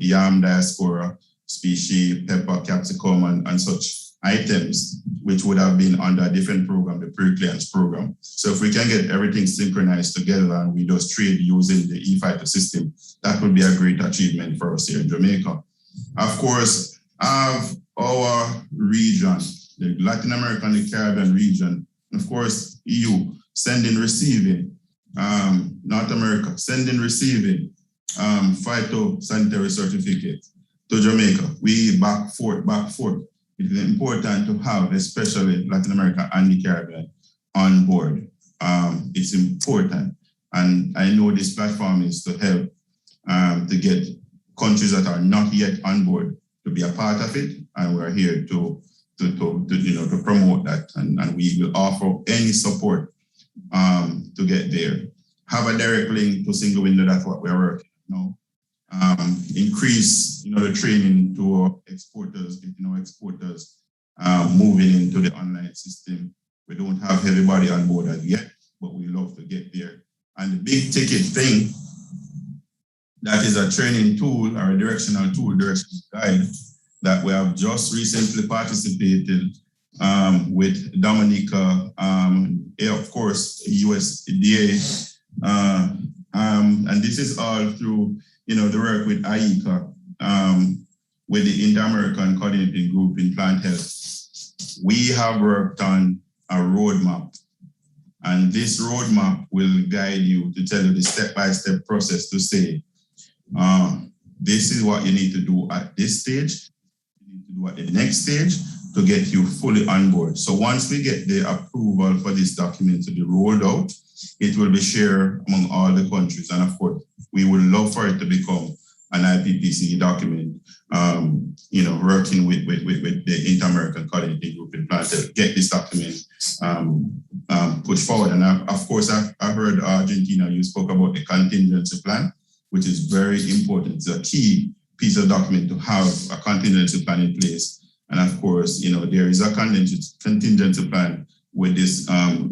yam, diaspora, species, pepper, capsicum, and such items, which would have been under a different program, the pre-clearance program. So if we can get everything synchronized together and we just trade using the ePhyto system, that would be a great achievement for us here in Jamaica. Of course, our region, the Latin American, the Caribbean region, and of course, EU, sending, receiving, North America, sending, receiving, phytosanitary certificate to Jamaica. We back forth. It is important to have, especially Latin America and the Caribbean, on board. It's important. And I know this platform is to help to get countries that are not yet on board to be a part of it. And we're here to promote that. And we will offer any support to get there. Have a direct link to single window, that's what we're working on now. Increase, the training to our exporters, getting our exporters moving into the online system. We don't have everybody on board as yet, but we love to get there. And the big ticket thing, that is a training tool or a directional guide that we have just recently participated with Dominica, of course, USDA, and this is all through the work with IECA, with the Inter-American Coordinating Group in Plant Health. We have worked on a roadmap, and this roadmap will guide you to tell you the step-by-step process to say, this is what you need to do at this stage, you need to do at the next stage to get you fully on board. So once we get the approval for this document to be rolled out, it will be shared among all the countries. And of course, we would love for it to become an IPPC document, working with the Inter-American Coordinating Group in plan to get this document pushed forward. And of course, I heard Argentina, you spoke about the contingency plan, which is very important. It's a key piece of document to have a contingency plan in place. And of course, there is a contingency plan with this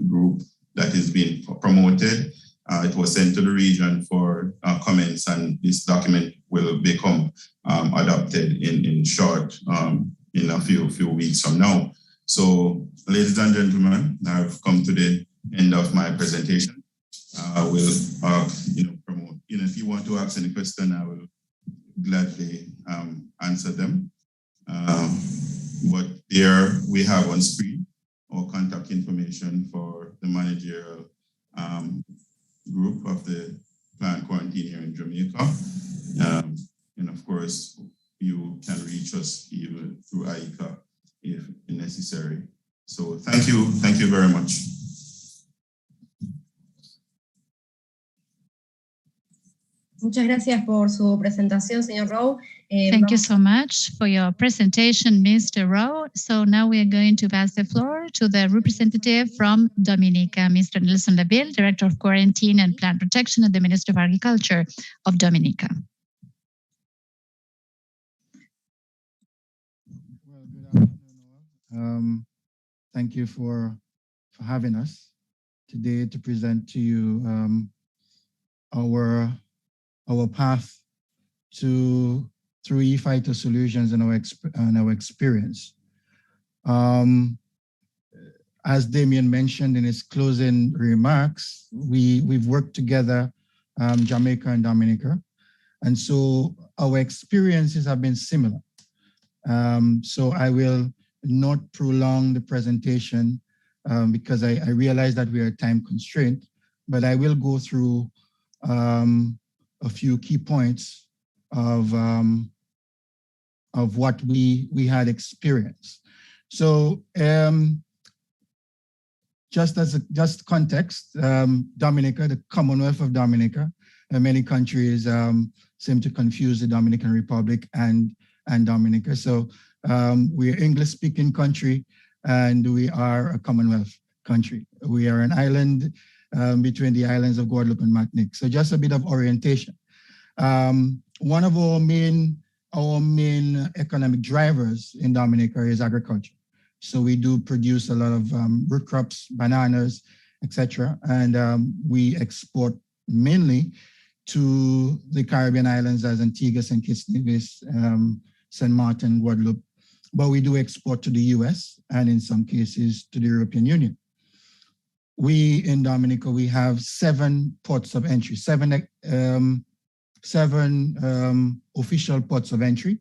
group that is being promoted. It was sent to the region for comments, and this document will become adopted in short, in a few weeks from now. So, ladies and gentlemen, I've come to the end of my presentation. I will, promote. If you want to ask any question, I will gladly answer them. But there we have on screen our contact information for the managerial group of the plant quarantine here in Jamaica. And of course, you can reach us even through IECA if necessary. So thank you very much. Muchas gracias por su presentación, señor Rowe. Thank you so much for your presentation, Mr. Rowe. So now we are going to pass the floor to the representative from Dominica, Mr. Nelson Labelle, Director of Quarantine and Plant Protection at the Ministry of Agriculture of Dominica. Well, good afternoon. Thank you for having us today to present to you our path through ePhyto solutions and our experience. As Damien mentioned in his closing remarks, we've worked together, Jamaica and Dominica, and so our experiences have been similar. So I will not prolong the presentation because I realize that we are time constrained, but I will go through a few key points of what we had experienced. So just context, Dominica, the Commonwealth of Dominica, many countries seem to confuse the Dominican Republic and Dominica. So We're English-speaking country, and we are a Commonwealth country. We are an island between the islands of Guadeloupe and Martinique. So just a bit of orientation. One of our main economic drivers in Dominica is agriculture. So we do produce a lot of root crops, bananas, etc. And we export mainly to the Caribbean islands as Antigua, St. Kitts, Nevis, St. Martin, Guadeloupe. But we do export to the US and in some cases to the European Union. We in Dominica, we have 7 ports of entry, seven official ports of entry,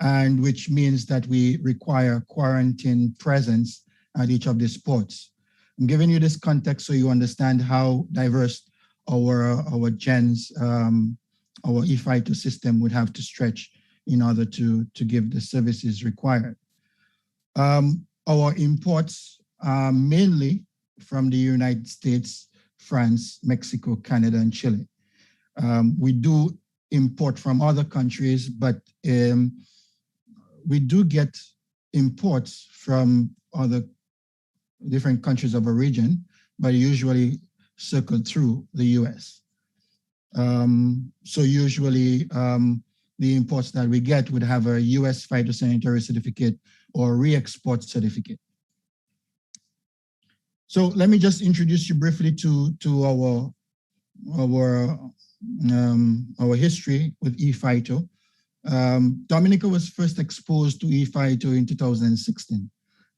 and which means that we require quarantine presence at each of these ports. I'm giving you this context so you understand how diverse our gens, our ePhyto system would have to stretch in order to give the services required. Our imports are mainly from the United States, France, Mexico, Canada, and Chile. We do import from other countries, but we do get imports from other different countries of origin, but usually circle through the US. So usually the imports that we get would have a US phytosanitary certificate or re-export certificate. So let me just introduce you briefly to our history with ePhyto. Dominica was first exposed to ePhyto in 2016.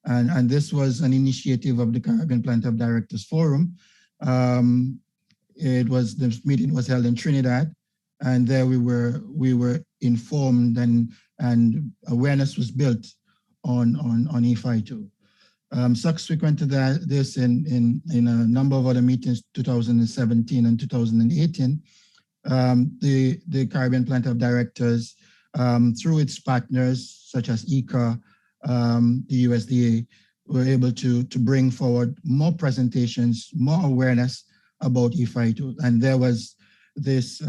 And this was an initiative of the Caribbean Planter Directors Forum. This meeting was held in Trinidad, and there we were informed and awareness was built on ePhyto. Subsequent to this, in a number of other meetings, 2017 and 2018, the Caribbean Planter Directors, through its partners such as ICA, the USDA, were able to bring forward more presentations, more awareness about ePhyto. And there was this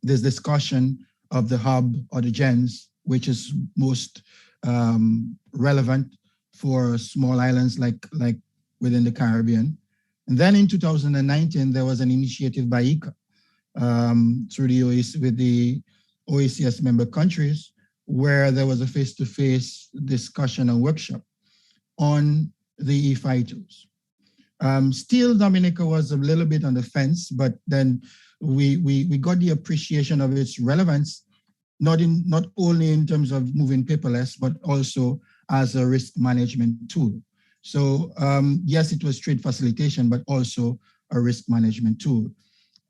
discussion of the hub or the gens, which is most relevant for small islands like within the Caribbean. And then in 2019, there was an initiative by ICA through the with the OECS member countries, where there was a face-to-face discussion and workshop on the ePhytos. Still, Dominica was a little bit on the fence, but then we got the appreciation of its relevance, not only in terms of moving paperless, but also as a risk management tool. So yes, it was trade facilitation, but also a risk management tool.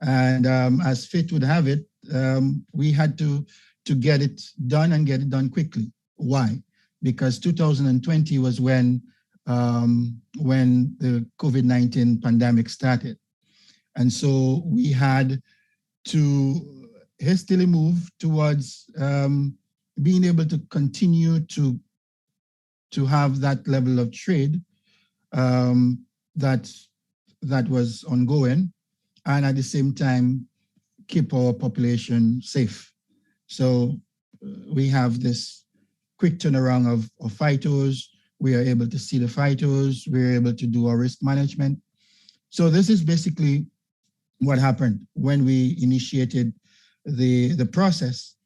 And as fate would have it, we had to get it done and get it done quickly. Why? Because 2020 was when the COVID-19 pandemic started. And so we had to hastily move towards being able to continue to have that level of trade that was ongoing, and at the same time keep our population safe. So we have this quick turnaround of phytos. We are able to see the phytos. We're able to do our risk management. So this is basically what happened when we initiated the process.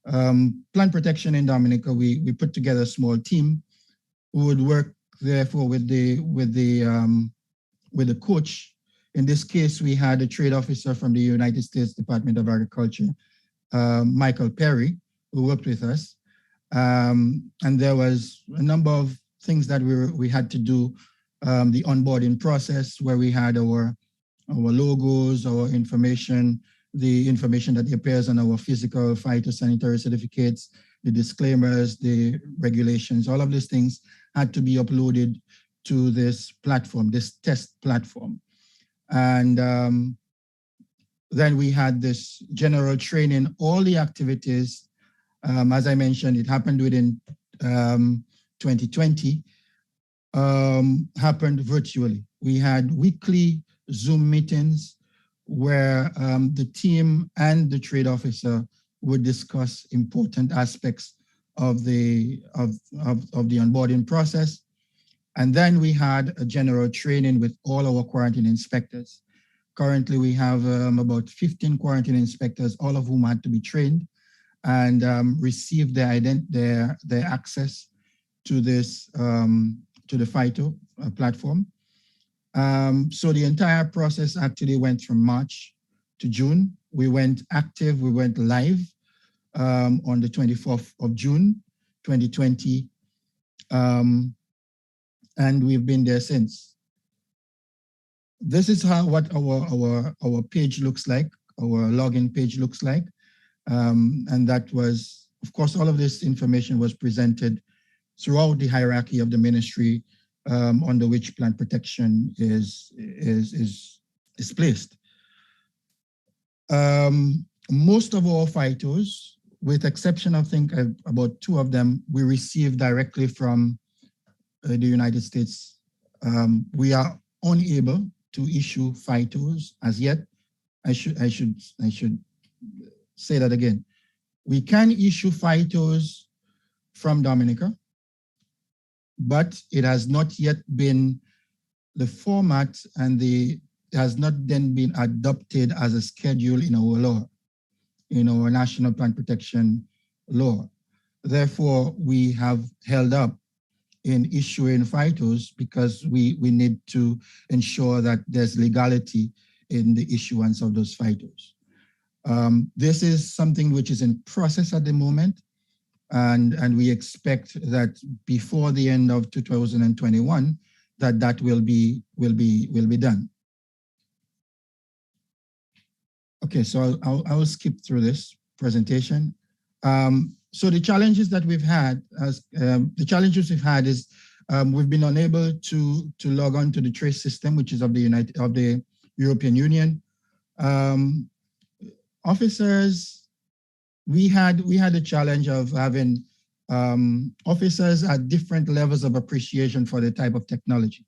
Plant protection in Dominica, we put together a small team who would work therefore with the coach. In this case, we had a trade officer from the United States Department of Agriculture, Michael Perry, who worked with us. And there was a number of things that we had to do. The onboarding process, where we had our logos, our information, the information that appears on our physical phytosanitary certificates, the disclaimers, the regulations, all of these things had to be uploaded to this platform, this test platform. And then we had this general training, all the activities. As I mentioned, it happened within 2020, happened virtually. We had weekly Zoom meetings where the team and the trade officer would discuss important aspects of the onboarding process. And then we had a general training with all our quarantine inspectors. Currently, we have about 15 quarantine inspectors, all of whom had to be trained and receive their access to this to the ePhyto platform. So the entire process actually went from March to June. We went active, we went live on the 24th of June, 2020. And we've been there since. This is what our page looks like, our login page looks like. And that was, of course, all of this information was presented throughout the hierarchy of the ministry under which plant protection is placed. Most of our phytos, with exception, I think, about 2 of them, we received directly from the United States. We are unable to issue phytos as yet. I should say that again. We can issue phytos from Dominica, but it has not yet been the format, and it has not then been adopted as a schedule in our law, in our national plant protection law. Therefore, we have held up in issuing phytos because we need to ensure that there's legality in the issuance of those phytos. This is something which is in process at the moment, and we expect that before the end of 2021, that will be done. Okay, so I'll skip through this presentation. So the challenges that we've had, is we've been unable to log on to the trace system, which is of the European Union. Officers, we had a challenge of having officers at different levels of appreciation for the type of technology.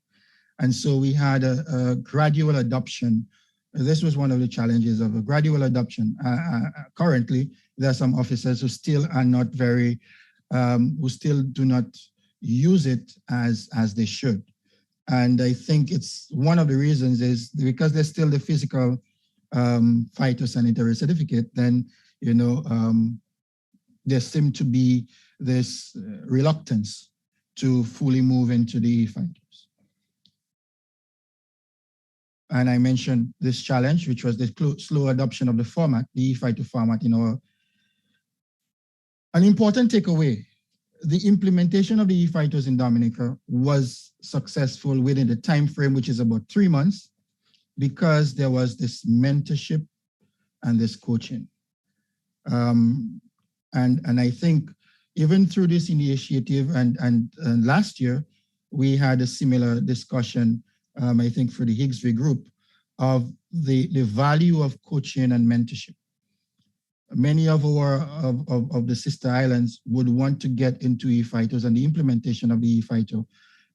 And so we had a gradual adoption. This was one of the challenges of a gradual adoption. Currently, there are some officers who still are not very, who still do not use it as they should. And I think it's one of the reasons is because there's still the physical phytosanitary certificate, then, you know, there seemed to be this reluctance to fully move into the ePhytos. And I mentioned this challenge, which was the slow adoption of the format, the ePhyto format. You know, an important takeaway, the implementation of the ePhytos in Dominica was successful within the time frame, which is about 3 months, because there was this mentorship and this coaching. And I think even through this initiative and last year, we had a similar discussion, I think for the Higgsville group, of the value of coaching and mentorship. Many of the sister islands would want to get into ePhytos and the implementation of the ePhyto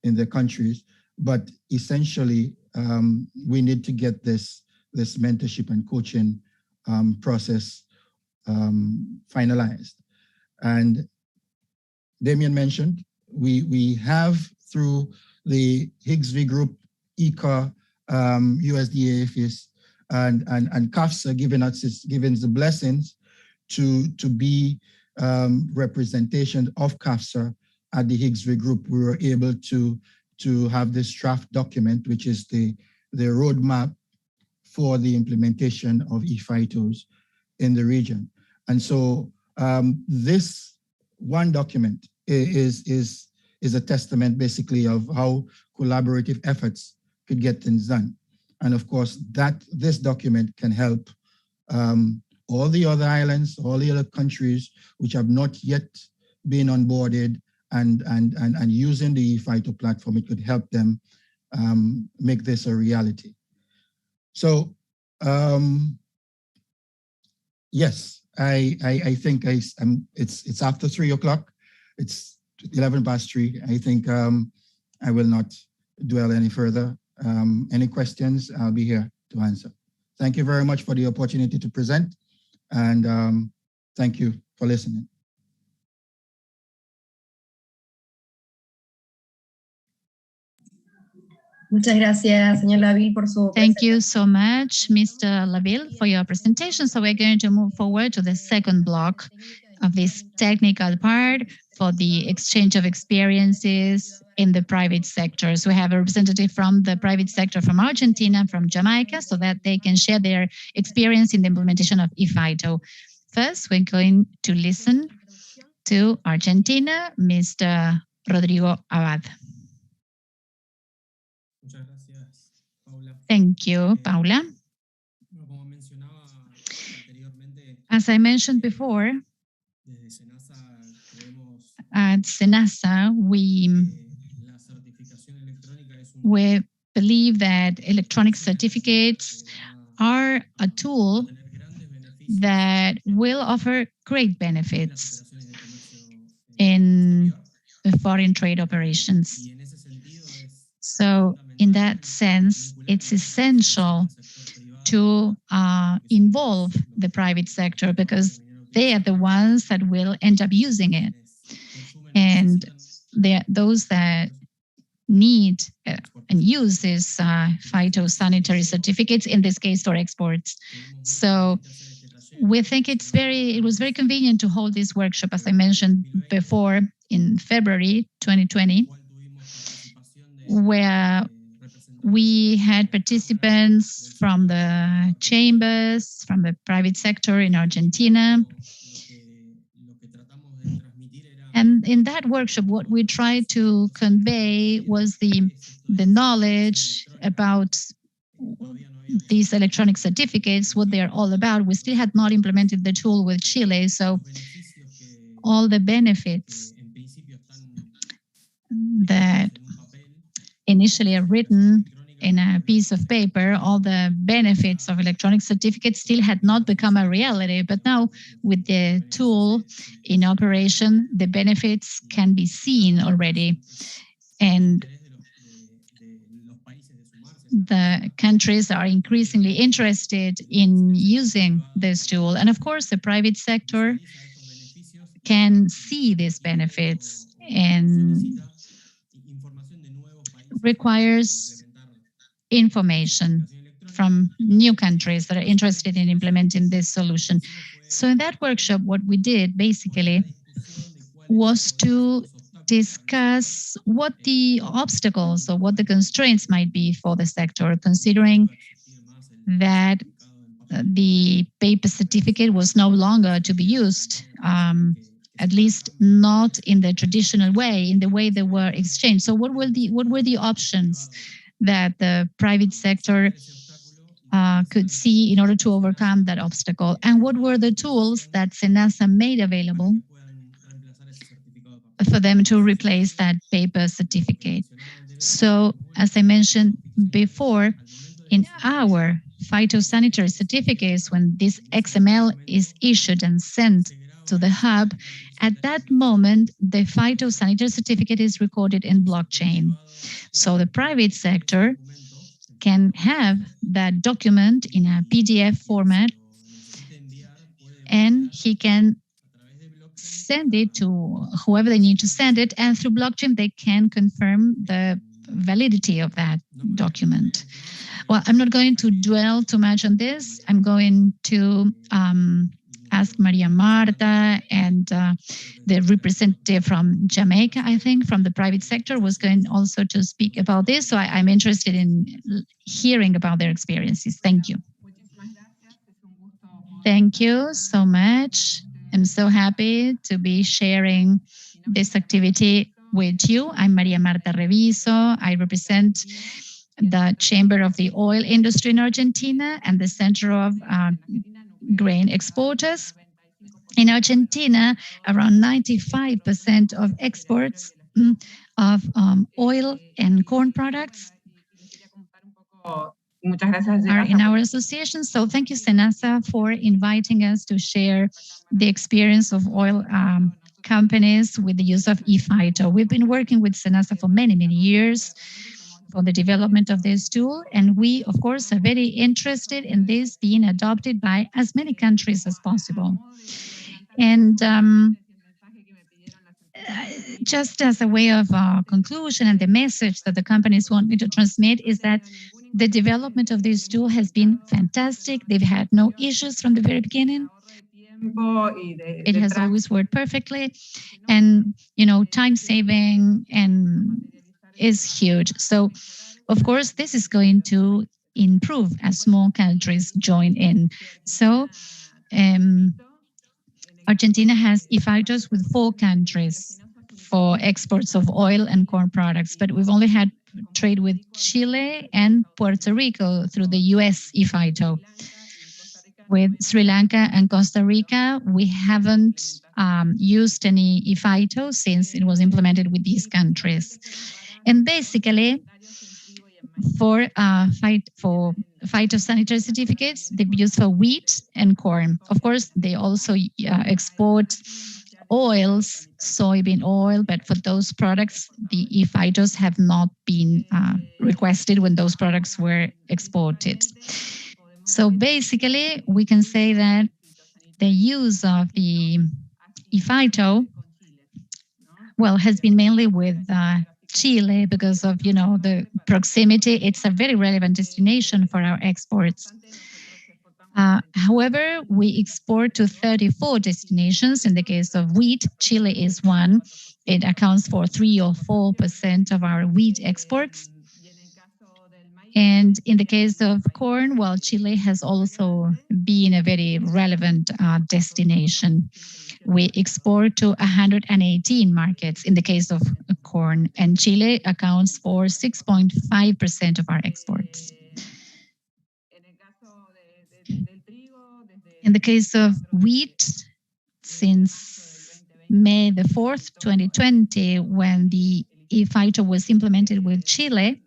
in their countries, but essentially we need to get this mentorship and coaching process finalized. And Damien mentioned, we have through the Higgsville group, ECA, USDA APHIS, and CAFSA giving us the blessings to be representation of CAFSA at the Higgsville group. We were able to have this draft document, which is the roadmap for the implementation of ePhytos in the region. And so this one document is a testament basically of how collaborative efforts could get things done. And of course, this document can help all the other islands, all the other countries which have not yet been onboarded and using the ePhyto platform. It could help them make this a reality. So yes, I think it's after 3 o'clock. It's 3:11. I think I will not dwell any further. Any questions, I'll be here to answer. Thank you very much for the opportunity to present, and thank you for listening. Muchas gracias, señor Labelle, por su Thank you so much, Mr. Labelle, for your presentation. So we're going to move forward to the second block of this technical part for the exchange of experiences in the private sector. So we have a representative from the private sector from Argentina, from Jamaica, so that they can share their experience in the implementation of ePhyto. First, we're going to listen to Argentina, Mr. Rodrigo Abad. Thank you, Paula. As I mentioned before, at SENASA, we believe that electronic certificates are a tool that will offer great benefits in the foreign trade operations. So in that sense, it's essential to involve the private sector because they are the ones that will end up using it. And those that need and use these phytosanitary certificates, in this case for exports. So we think it was very convenient to hold this workshop, as I mentioned before, in February 2020, where we had participants from the chambers, from the private sector in Argentina. And in that workshop, what we tried to convey was the knowledge about these electronic certificates, what they're all about. We still had not implemented the tool with Chile, so all the benefits that initially are written in a piece of paper, all the benefits of electronic certificates still had not become a reality. But now with the tool in operation, the benefits can be seen already. And the countries are increasingly interested in using this tool. And of course, the private sector can see these benefits and requires information from new countries that are interested in implementing this solution. So in that workshop, what we did basically was to discuss what the obstacles or what the constraints might be for the sector, considering that the paper certificate was no longer to be used, at least not in the traditional way, in the way they were exchanged. So what were the options that the private sector could see in order to overcome that obstacle? And what were the tools that SENASA made available for them to replace that paper certificate? So as I mentioned before, in our phytosanitary certificates, when this XML is issued and sent to the hub, at that moment, the phytosanitary certificate is recorded in blockchain. So the private sector can have that document in a PDF format, and he can send it to whoever they need to send it, and through blockchain, they can confirm the validity of that document. Well, I'm not going to dwell too much on this. I'm going to ask Maria Marta, and the representative from Jamaica, I think, from the private sector, was going also to speak about this. So I'm interested in hearing about their experiences. Thank you. Thank you so much. I'm so happy to be sharing this activity with you. I'm Maria Marta Reviso. I represent the Chamber of the Oil Industry in Argentina and the Center of Grain Exporters. In Argentina, around 95% of exports of oil and corn products are in our association. So thank you, SENASA, for inviting us to share the experience of oil companies with the use of ePhyto. We've been working with SENASA for many, many years for the development of this tool. And we, of course, are very interested in this being adopted by as many countries as possible. And just as a way of conclusion, and the message that the companies want me to transmit is that the development of this tool has been fantastic. They've had no issues from the very beginning. It has always worked perfectly, and time saving and is huge. So of course this is going to improve as small countries join in. So Argentina has ePhytos with 4 countries for exports of oil and corn products, but we've only had trade with Chile and Puerto Rico through the US ePhyto. With Sri Lanka and Costa Rica, we haven't used any ePhyto since it was implemented with these countries. And basically, for phytosanitary certificates, they've used for wheat and corn. Of course, they also export oils, soybean oil, but for those products, the ePhytos have not been requested when those products were exported. So basically, we can say that the use of the ePhyto, well, has been mainly with Chile because of, the proximity. It's a very relevant destination for our exports. However, we export to 34 destinations. In the case of wheat, Chile is one. It accounts for 3 or 4% of our wheat exports. And in the case of corn, well, Chile has also been a very relevant destination. We export to 118 markets in the case of corn, and Chile accounts for 6.5% of our exports. In the case of wheat, since May the 4th, 2020, when the ePhyto was implemented with Chile,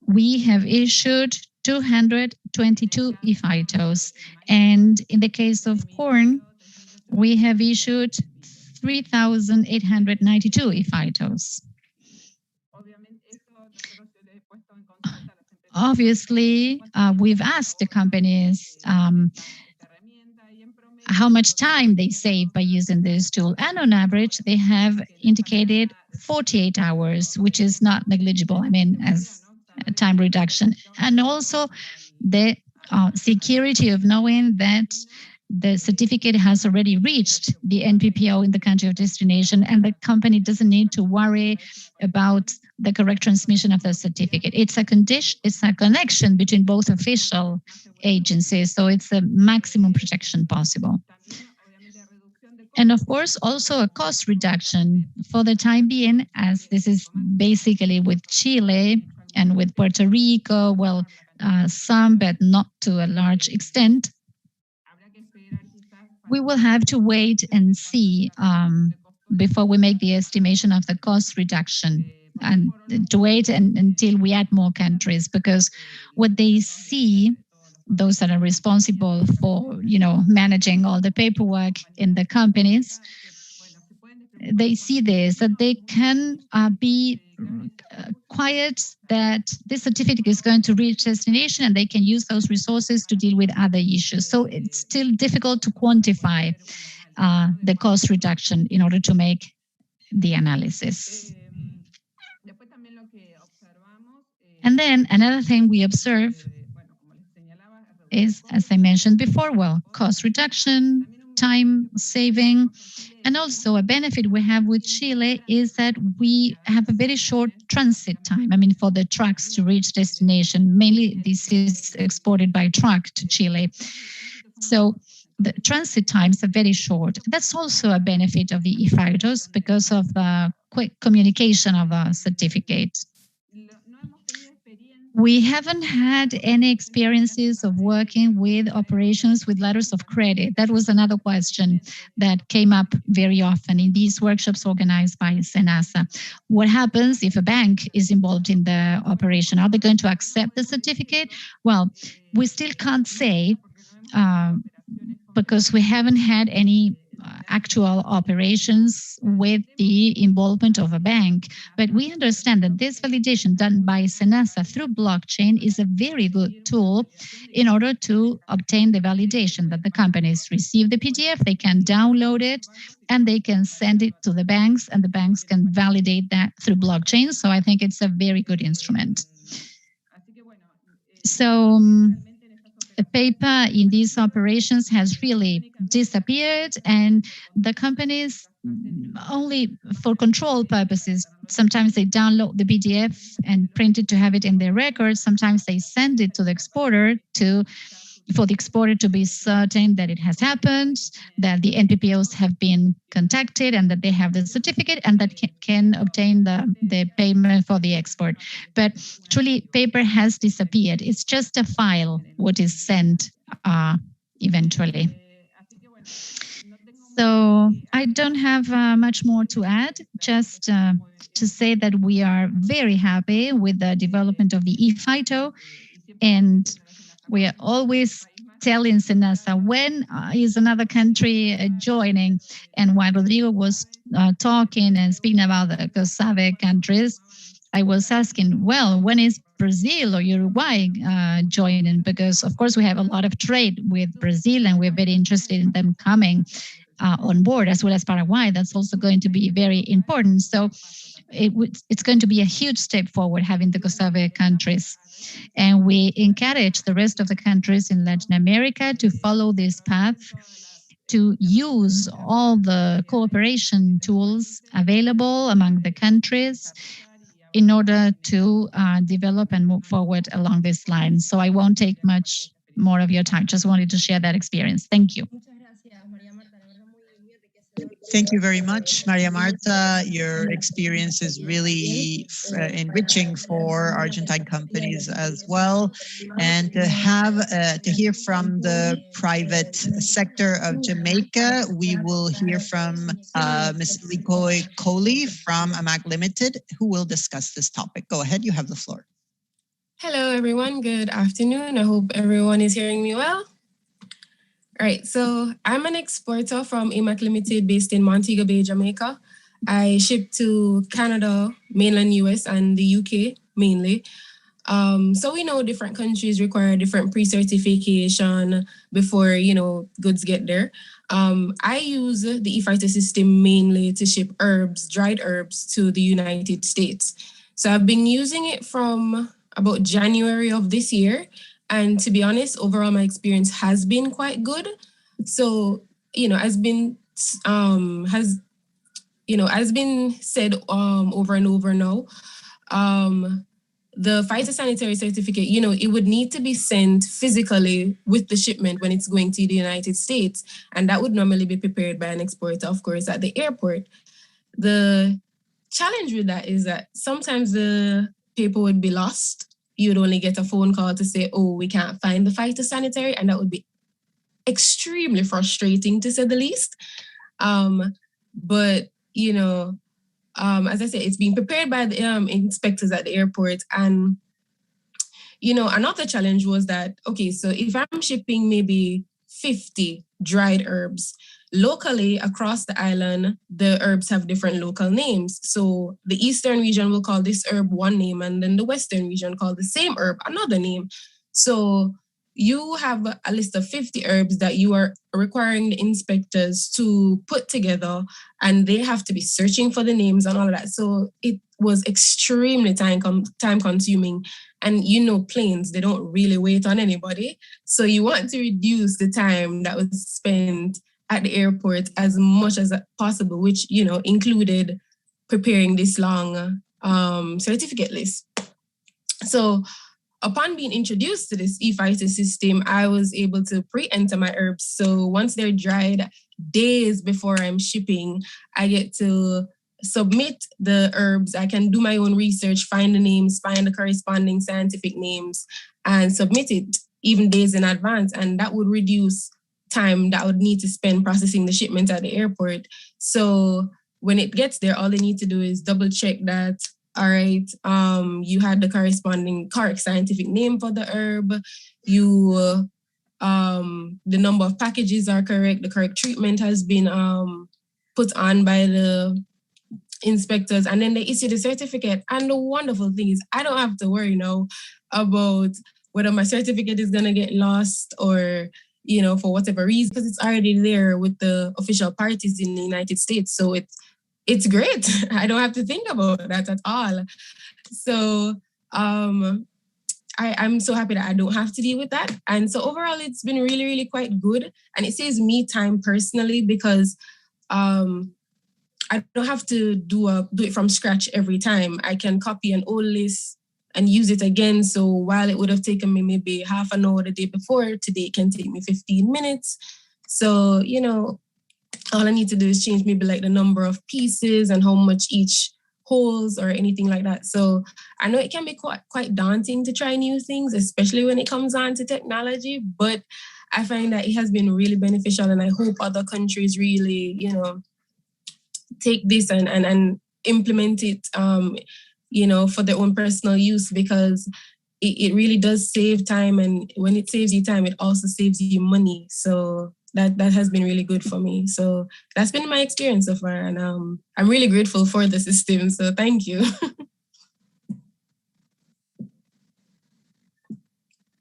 we have issued 222 ePhytos. And in the case of corn, we have issued 3,892 ePhytos. Obviously, we've asked the companies how much time they save by using this tool. And on average, they have indicated 48 hours, which is not negligible, as a time reduction. And also the security of knowing that the certificate has already reached the NPPO in the country of destination, and the company doesn't need to worry about the correct transmission of the certificate. It's a connection between both official agencies, so it's a maximum protection possible. And of course, also a cost reduction for the time being, as this is basically with Chile and with Puerto Rico, well, some, but not to a large extent. We will have to wait and see before we make the estimation of the cost reduction, and to wait until we add more countries, because what they see, those that are responsible for, managing all the paperwork in the companies, they see this, that they can be quiet that this certificate is going to reach destination, and they can use those resources to deal with other issues. So it's still difficult to quantify the cost reduction in order to make the analysis. And then another thing we observe is, as I mentioned before, well, cost reduction, time saving, and also a benefit we have with Chile is that we have a very short transit time. For the trucks to reach destination, mainly this is exported by truck to Chile. So the transit times are very short. That's also a benefit of the ePhytos because of the quick communication of a certificate. We haven't had any experiences of working with operations with letters of credit. That was another question that came up very often in these workshops organized by SENASA. What happens if a bank is involved in the operation? Are they going to accept the certificate? Well, we still can't say because we haven't had any actual operations with the involvement of a bank. But we understand that this validation done by SENASA through blockchain is a very good tool in order to obtain the validation that the companies receive the PDF, they can download it, and they can send it to the banks, and the banks can validate that through blockchain. So I think it's a very good instrument. So the paper in these operations has really disappeared, and the companies only for control purposes, sometimes they download the PDF and print it to have it in their records. Sometimes they send it to the exporter for the exporter to be certain that it has happened, that the NPPOs have been contacted, and that they have the certificate, and that can obtain the payment for the export. But truly, paper has disappeared. It's just a file what is sent eventually. So I don't have much more to add, just to say that we are very happy with the development of the ePhyto, and we are always telling SENASA when is another country joining. And while Rodrigo was talking and speaking about the COSAVE countries, I was asking, well, when is Brazil or Uruguay joining? Because, of course, we have a lot of trade with Brazil, and we're very interested in them coming on board, as well as Paraguay. That's also going to be very important. So it's going to be a huge step forward having the COSAVE countries. And we encourage the rest of the countries in Latin America to follow this path, to use all the cooperation tools available among the countries in order to develop and move forward along this line. So I won't take much more of your time. Just wanted to share that experience. Thank you. Thank you very much, Maria Marta. Your experience is really enriching for Argentine companies as well. And to hear from the private sector of Jamaica, we will hear from Ms. Likoi Coley from AMAC Limited, who will discuss this topic. Go ahead, you have the floor. Hello, everyone. Good afternoon. I hope everyone is hearing me well. All right, so I'm an exporter from AMAC Limited based in Montego Bay, Jamaica. I ship to Canada, mainland US, and the UK mainly. So we know different countries require different pre-certification before, goods get there. I use the ePhyto system mainly to ship dried herbs to the United States. So I've been using it from about January of this year. And to be honest, overall, my experience has been quite good. So, has been said over and over now, the phytosanitary certificate, it would need to be sent physically with the shipment when it's going to the United States. And that would normally be prepared by an exporter, of course, at the airport. The challenge with that is that sometimes the paper would be lost. You'd only get a phone call to say, oh, we can't find the phytosanitary, and that would be extremely frustrating, to say the least. But, as I said, it's being prepared by the inspectors at the airport. And, another challenge was that, okay, so if I'm shipping maybe 50 dried herbs, locally across the island, the herbs have different local names. So the Eastern region will call this herb one name, and then the Western region call the same herb another name. So you have a list of 50 herbs that you are requiring the inspectors to put together, and they have to be searching for the names and all of that. So it was extremely time consuming. And planes, they don't really wait on anybody. So you want to reduce the time that was spent at the airport as much as possible, which, included preparing this long certificate list. So upon being introduced to this ePhyto system, I was able to pre-enter my herbs. So once they're dried, days before I'm shipping, I get to submit the herbs. I can do my own research, find the names, find the corresponding scientific names, and submit it even days in advance. And that would reduce time that I would need to spend processing the shipment at the airport. So when it gets there, all they need to do is double check that, all right, you had the corresponding correct scientific name for the herb, you the number of packages are correct, the correct treatment has been put on by the inspectors, and then they issue the certificate. And the wonderful thing is I don't have to worry now about whether my certificate is gonna get lost or, you know, for whatever reason, because it's already there with the official parties in the United States. So it's great. I don't have to think about that at all. So I'm so happy that I don't have to deal with that. And so overall, it's been really, really quite good. And it saves me time personally because I don't have to do it from scratch every time. I can copy an old list and use it again. So while it would have taken me maybe half an hour the day before, today it can take me 15 minutes. So, you know, all I need to do is change maybe like the number of pieces and how much each holds or anything like that. So I know it can be quite daunting to try new things, especially when it comes on to technology, but I find that it has been really beneficial, and I hope other countries really, you know, take this and implement it, you know, for their own personal use, because it really does save time. And when it saves you time, it also saves you money. So that has been really good for me. So that's been my experience so far. And I'm really grateful for the system. So thank you.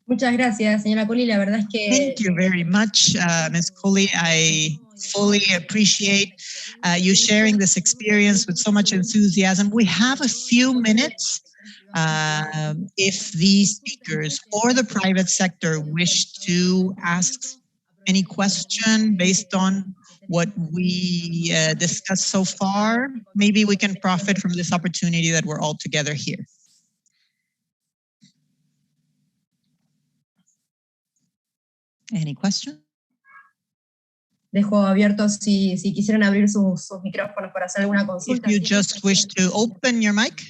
Muchas gracias, señora Coley. La verdad es que... Thank you very much, Ms. Coley. I fully appreciate you sharing this experience with so much enthusiasm. We have a few minutes if the speakers or the private sector wish to ask any question based on what we discussed so far. Maybe we can profit from this opportunity that we're all together here. Any questions? Dejo abierto si quisieran abrir sus micrófonos para hacer alguna consulta. If you just wish to open your mic,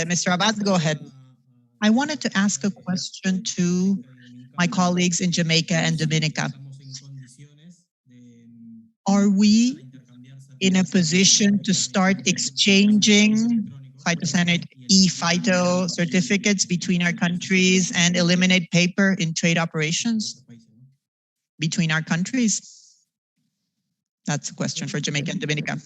Mr. Abad, go ahead. I wanted to ask a question to my colleagues in Jamaica and Dominica. Are we in a position to start exchanging phytosanitary ePhyto certificates between our countries and eliminate paper in trade operations between our countries? That's a question for Jamaica and Dominica.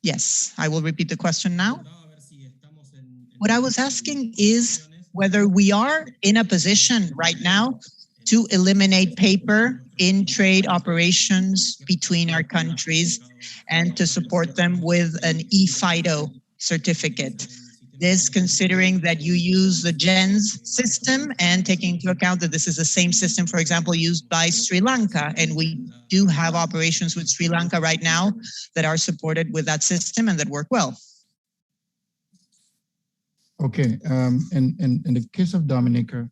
Yes, I will repeat the question now. What I was asking is whether we are in a position right now to eliminate paper in trade operations between our countries and to support them with an ePhyto certificate. This considering that you use the GENS system and taking into account that this is the same system, for example, used by Sri Lanka. And we do have operations with Sri Lanka right now that are supported with that system and that work well. Okay, in the case of Dominica,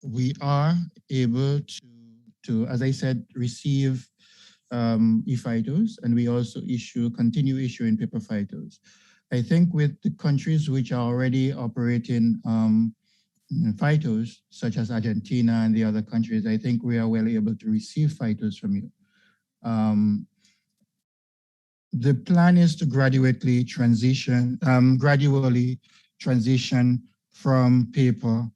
we are able to, as I said, receive ePhytos, and we also continue issuing paper phytos. I think with the countries which are already operating phytos, such as Argentina and the other countries, I think we are well able to receive phytos from you. The plan is to gradually transition from paper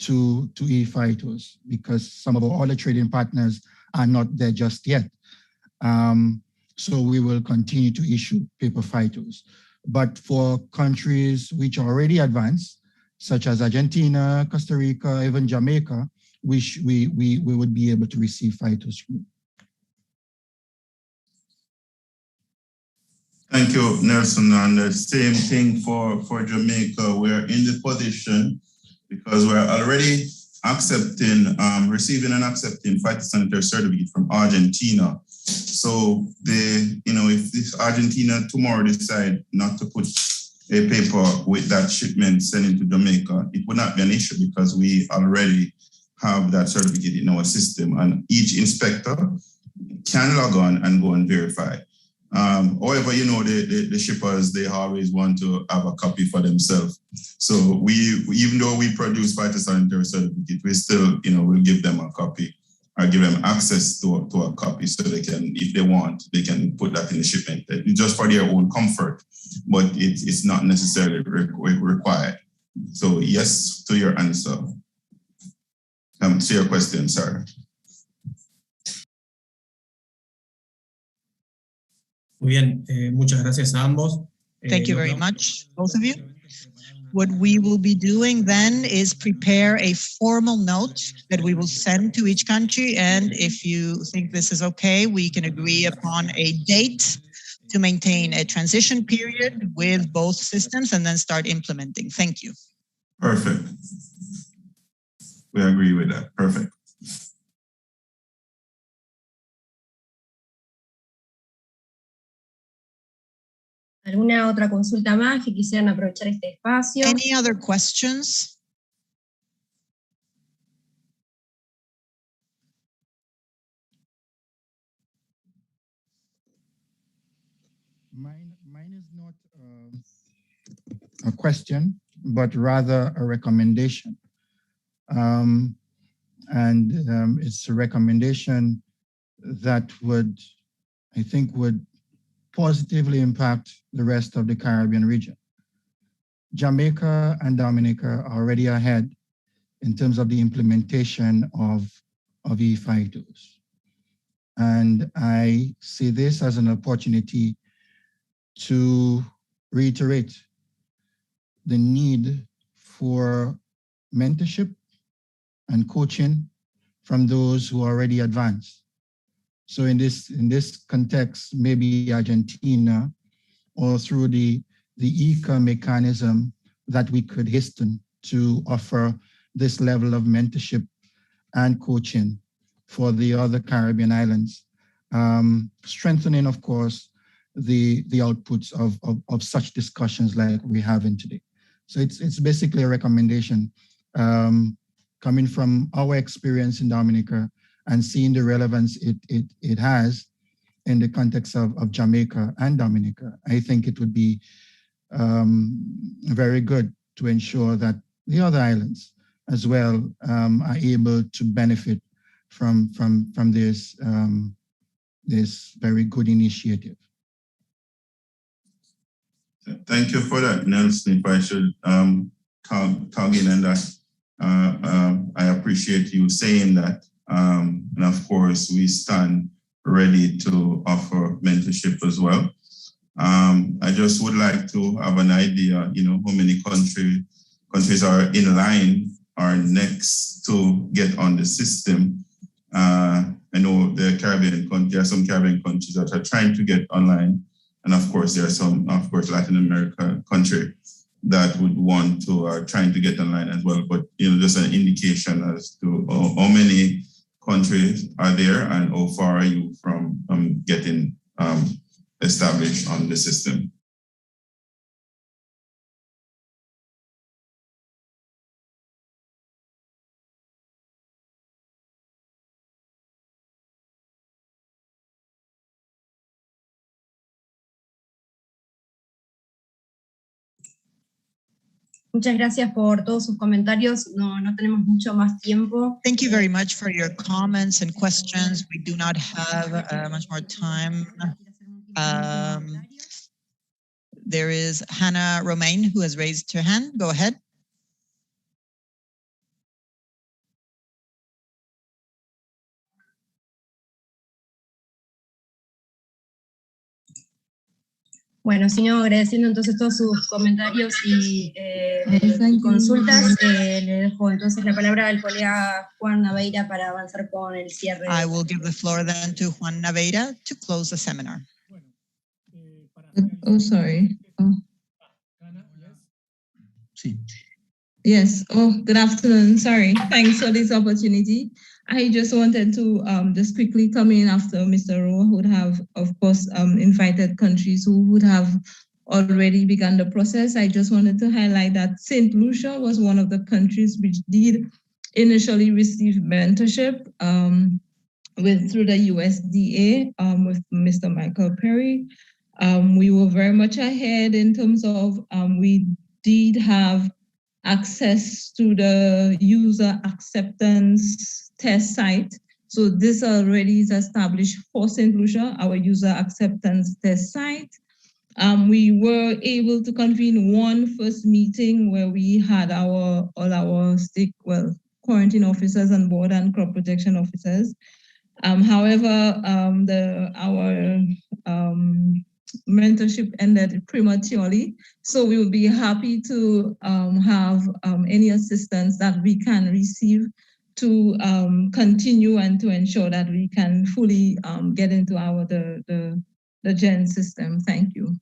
to ePhytos, because some of our other trading partners are not there just yet. So we will continue to issue paper phytos. But for countries which are already advanced, such as Argentina, Costa Rica, even Jamaica, we would be able to receive phytos from you. Thank you, Nelson. And the same thing for Jamaica. We're in the position because we're already receiving and accepting phytosanitary certificate from Argentina. So if this Argentina tomorrow decide not to put a paper with that shipment sent into Jamaica, it would not be an issue because we already have that certificate in our system, and each inspector can log on and go and verify. However, the shippers, they always want to have a copy for themselves. So even though we produce phytosanitary certificate, we still, we'll give them a copy or give them access to a copy so they can, if they want, they can put that in the shipment, just for their own comfort, but it's not necessarily required. So yes to your answer. To your question, sorry. Muy bien, muchas gracias a ambos. Thank you very much, both of you. What we will be doing then is prepare a formal note that we will send to each country. And if you think this is okay, we can agree upon a date to maintain a transition period with both systems and then start implementing. Thank you. Perfect. We agree with that. Perfect. ¿Alguna otra consulta más que quisieran aprovechar este espacio? Any other questions? Mine is not a question, but rather a recommendation. It's a recommendation that would, I think, would positively impact the rest of the Caribbean region. Jamaica and Dominica are already ahead in terms of the implementation of ePhytos. And I see this as an opportunity to reiterate the need for mentorship and coaching from those who are already advanced. So in this context, maybe Argentina, or through the ECA mechanism, that we could hasten to offer this level of mentorship and coaching for the other Caribbean islands, strengthening, of course, the outputs of such discussions like we're having today. So it's basically a recommendation coming from our experience in Dominica and seeing the relevance it has in the context of Jamaica and Dominica. I think it would be very good to ensure that the other islands as well are able to benefit from this very good initiative. Thank you for that, Nelson. If I should tag in on that, I appreciate you saying that. And of course, we stand ready to offer mentorship as well. I just would like to have an idea, how many countries are in line or next to get on the system. I know there are some Caribbean countries that are trying to get online. And of course, there are some, Latin America country that would want to, are trying to get online as well. But, just an indication as to how many countries are there and how far are you from getting established on the system. Muchas gracias por todos sus comentarios. No tenemos mucho más tiempo. Thank you very much for your comments and questions. We do not have much more time. There is Hannah Romain who has raised her hand. Go ahead. Bueno, si no, agradeciendo entonces todos sus comentarios y consultas, le dejo entonces la palabra al colega Juan Naveira para avanzar con el cierre. I will give the floor then to Juan Naveira to close the seminar. Oh, sorry. Oh. Sí. Yes. Oh, good afternoon. Sorry. Thanks for this opportunity. I just wanted to just quickly come in after Mr. Rowe, who would have, of course, invited countries who would have already begun the process. I just wanted to highlight that St. Lucia was one of the countries which did initially receive mentorship through the USDA with Mr. Michael Perry. We were very much ahead in terms of we did have access to the user acceptance test site. So this already is established for St. Lucia, our user acceptance test site. We were able to convene one first meeting where we had all our quarantine officers on board and crop protection officers. However, our mentorship ended prematurely, so we will be happy to have any assistance that we can receive to continue and to ensure that we can fully get into the GEN system. Thank you.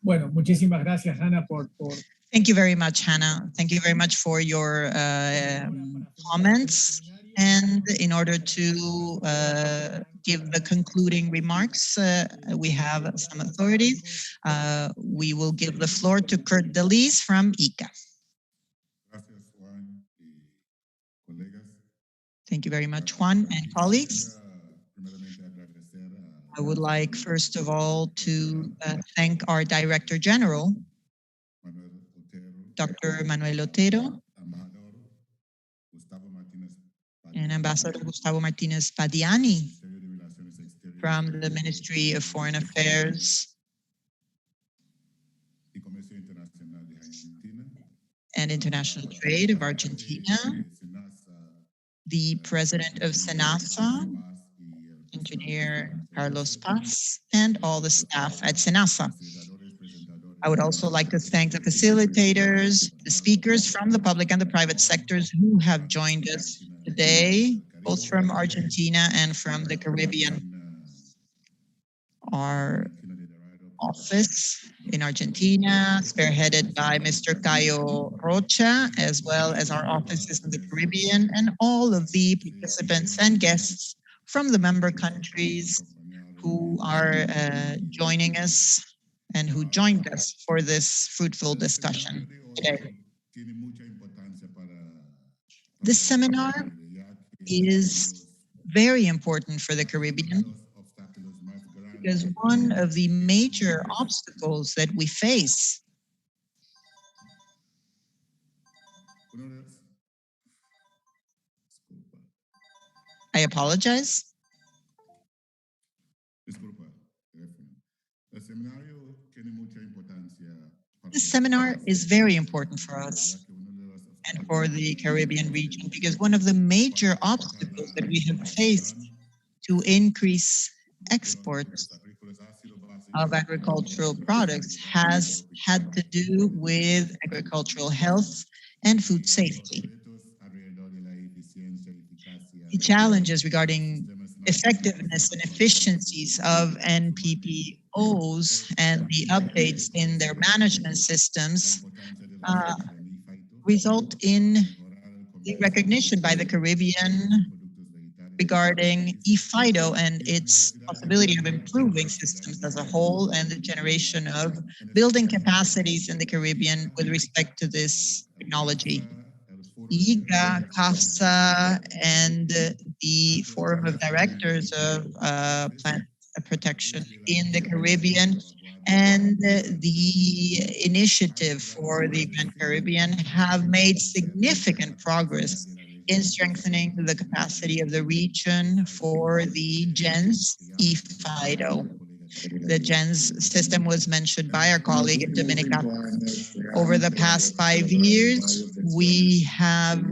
Bueno, muchísimas gracias, Hannah, por Thank you very much, Hannah. Thank you very much for your comments. And in order to give the concluding remarks, we have some authorities. We will give the floor to Kurt Delis from ICA. Thank you very much, Juan and colleagues. I would like, first of all, to thank our Director General, Dr. Manuel Otero, and Ambassador Gustavo Martinez Padiani from the Ministry of Foreign Affairs and International Trade of Argentina, the President of SENASA, Engineer Carlos Paz, and all the staff at SENASA. I would also like to thank the facilitators, the speakers from the public and the private sectors who have joined us today, both from Argentina and from the Caribbean. Our office in Argentina, spearheaded by Mr. Cayo Rocha, as well as our offices in the Caribbean, and all of the participants and guests from the member countries who are joining us and who joined us for this fruitful discussion today. This seminar is very important for the Caribbean because one of the major obstacles that we face I apologize. This seminar is very important for us and for the Caribbean region because one of the major obstacles that we have faced to increase exports of agricultural products has had to do with agricultural health and food safety. The challenges regarding effectiveness and efficiencies of NPPOs and the updates in their management systems result in the recognition by the Caribbean regarding ePhyto and its possibility of improving systems as a whole and the generation of building capacities in the Caribbean with respect to this technology. IGA, CAFSA, and the Forum of Directors of Plant Protection in the Caribbean and the Initiative for the Grand Caribbean have made significant progress in strengthening the capacity of the region for the GENS ePhyto. The GENS system was mentioned by our colleague in Dominica. Over the past 5 years, we have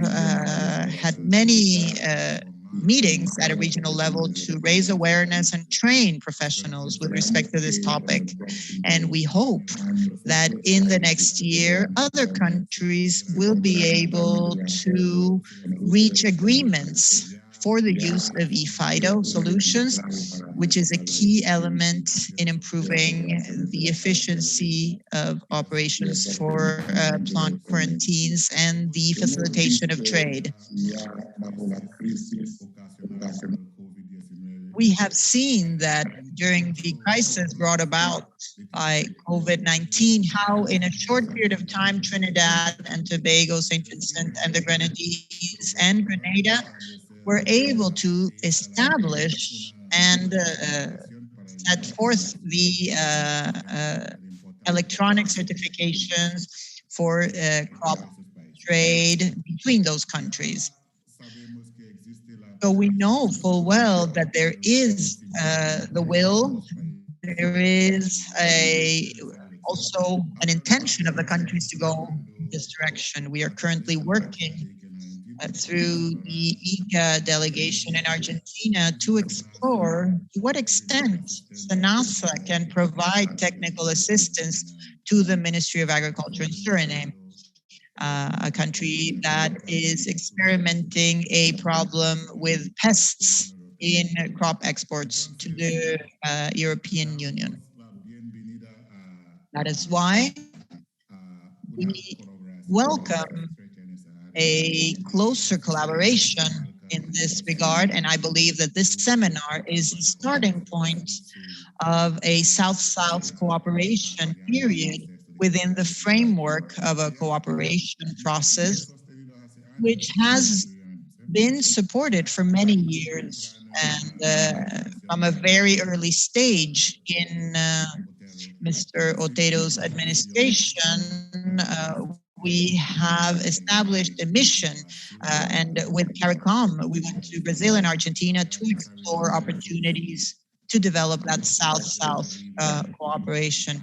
had many meetings at a regional level to raise awareness and train professionals with respect to this topic. And we hope that in the next year, other countries will be able to reach agreements for the use of ePhyto solutions, which is a key element in improving the efficiency of operations for plant quarantines and the facilitation of trade. We have seen that during the crisis brought about by COVID-19, how in a short period of time, Trinidad and Tobago, St. Vincent and the Grenadines and Grenada were able to establish and set forth the electronic certifications for crop trade between those countries. So we know full well that there is the will, there is also an intention of the countries to go in this direction. We are currently working through the ICA delegation in Argentina to explore to what extent SENASA can provide technical assistance to the Ministry of Agriculture in Suriname, a country that is experimenting a problem with pests in crop exports to the European Union. That is why we welcome a closer collaboration in this regard, and I believe that this seminar is the starting point of a South-South cooperation period within the framework of a cooperation process, which has been supported for many years and from a very early stage in Mr. Otero's administration. We have established a mission, and with CARICOM, we went to Brazil and Argentina to explore opportunities to develop that South-South cooperation.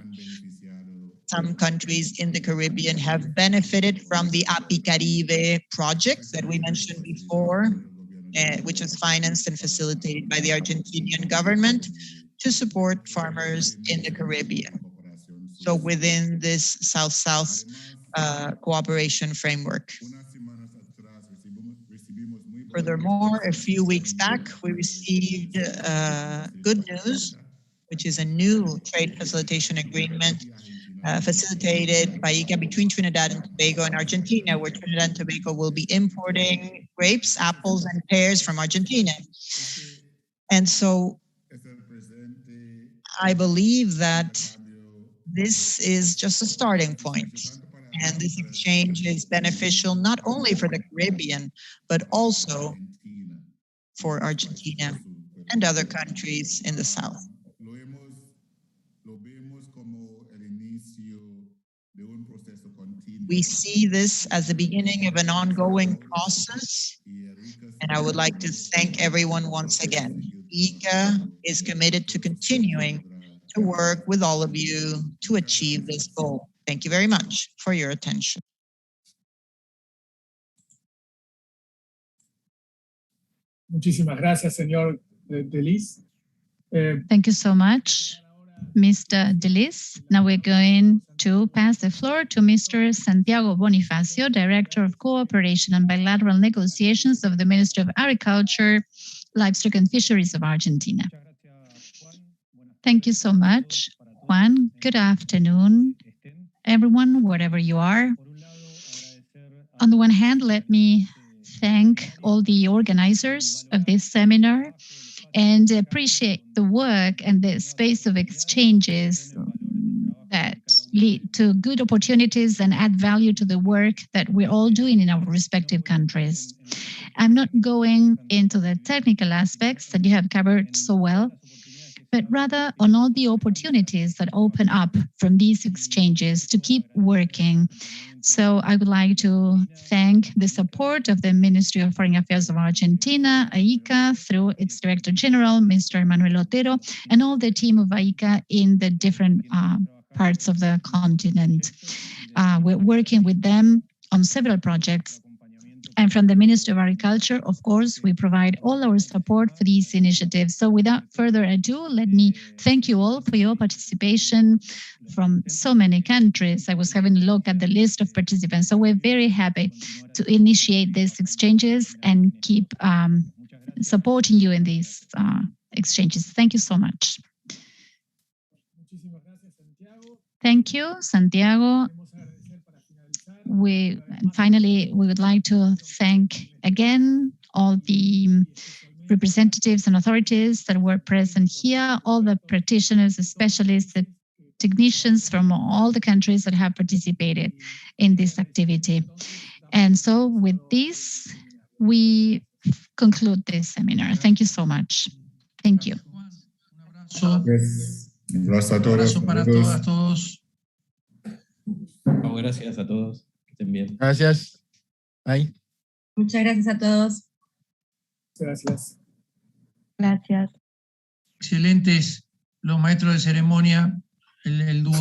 Some countries in the Caribbean have benefited from the APICaribe project that we mentioned before, which was financed and facilitated by the Argentinian government to support farmers in the Caribbean. So within this South-South cooperation framework. Furthermore, a few weeks back, we received good news, which is a new trade facilitation agreement facilitated by ICA between Trinidad and Tobago and Argentina, where Trinidad and Tobago will be importing grapes, apples, and pears from Argentina. And so I believe that this is just a starting point. And this exchange is beneficial not only for the Caribbean, but also for Argentina and other countries in the South. We see this as the beginning of an ongoing process, and I would like to thank everyone once again. ICA is committed to continuing to work with all of you to achieve this goal. Thank you very much for your attention. Muchísimas gracias, señor Delis. Thank you so much, Mr. Delis. Now we're going to pass the floor to Mr. Santiago Bonifacio, Director of Cooperation and Bilateral Negotiations of the Ministry of Agriculture, Livestock and Fisheries of Argentina. Thank you so much, Juan. Good afternoon, everyone, wherever you are. On the one hand, let me thank all the organizers of this seminar and appreciate the work and the space of exchanges that lead to good opportunities and add value to the work that we're all doing in our respective countries. I'm not going into the technical aspects that you have covered so well, but rather on all the opportunities that open up from these exchanges to keep working. So I would like to thank the support of the Ministry of Foreign Affairs of Argentina, AICA, through its Director General, Mr. Manuel Otero, and all the team of AICA in the different parts of the continent. We're working with them on several projects. And from the Ministry of Agriculture, of course, we provide all our support for these initiatives. So without further ado, let me thank you all for your participation from so many countries. I was having a look at the list of participants. So we're very happy to initiate these exchanges and keep supporting you in these exchanges. Thank you so much. Thank you, Santiago. Finally, we would like to thank again all the representatives and authorities that were present here, all the practitioners, the specialists, the technicians from all the countries that have participated in this activity. And so with this, we conclude this seminar. Thank you so much. Thank you. Gracias para todos. Gracias a todos. Que estén bien. Gracias. Bye. Muchas gracias a todos. Gracias. Gracias. Excelentes los maestros de ceremonia, el dúo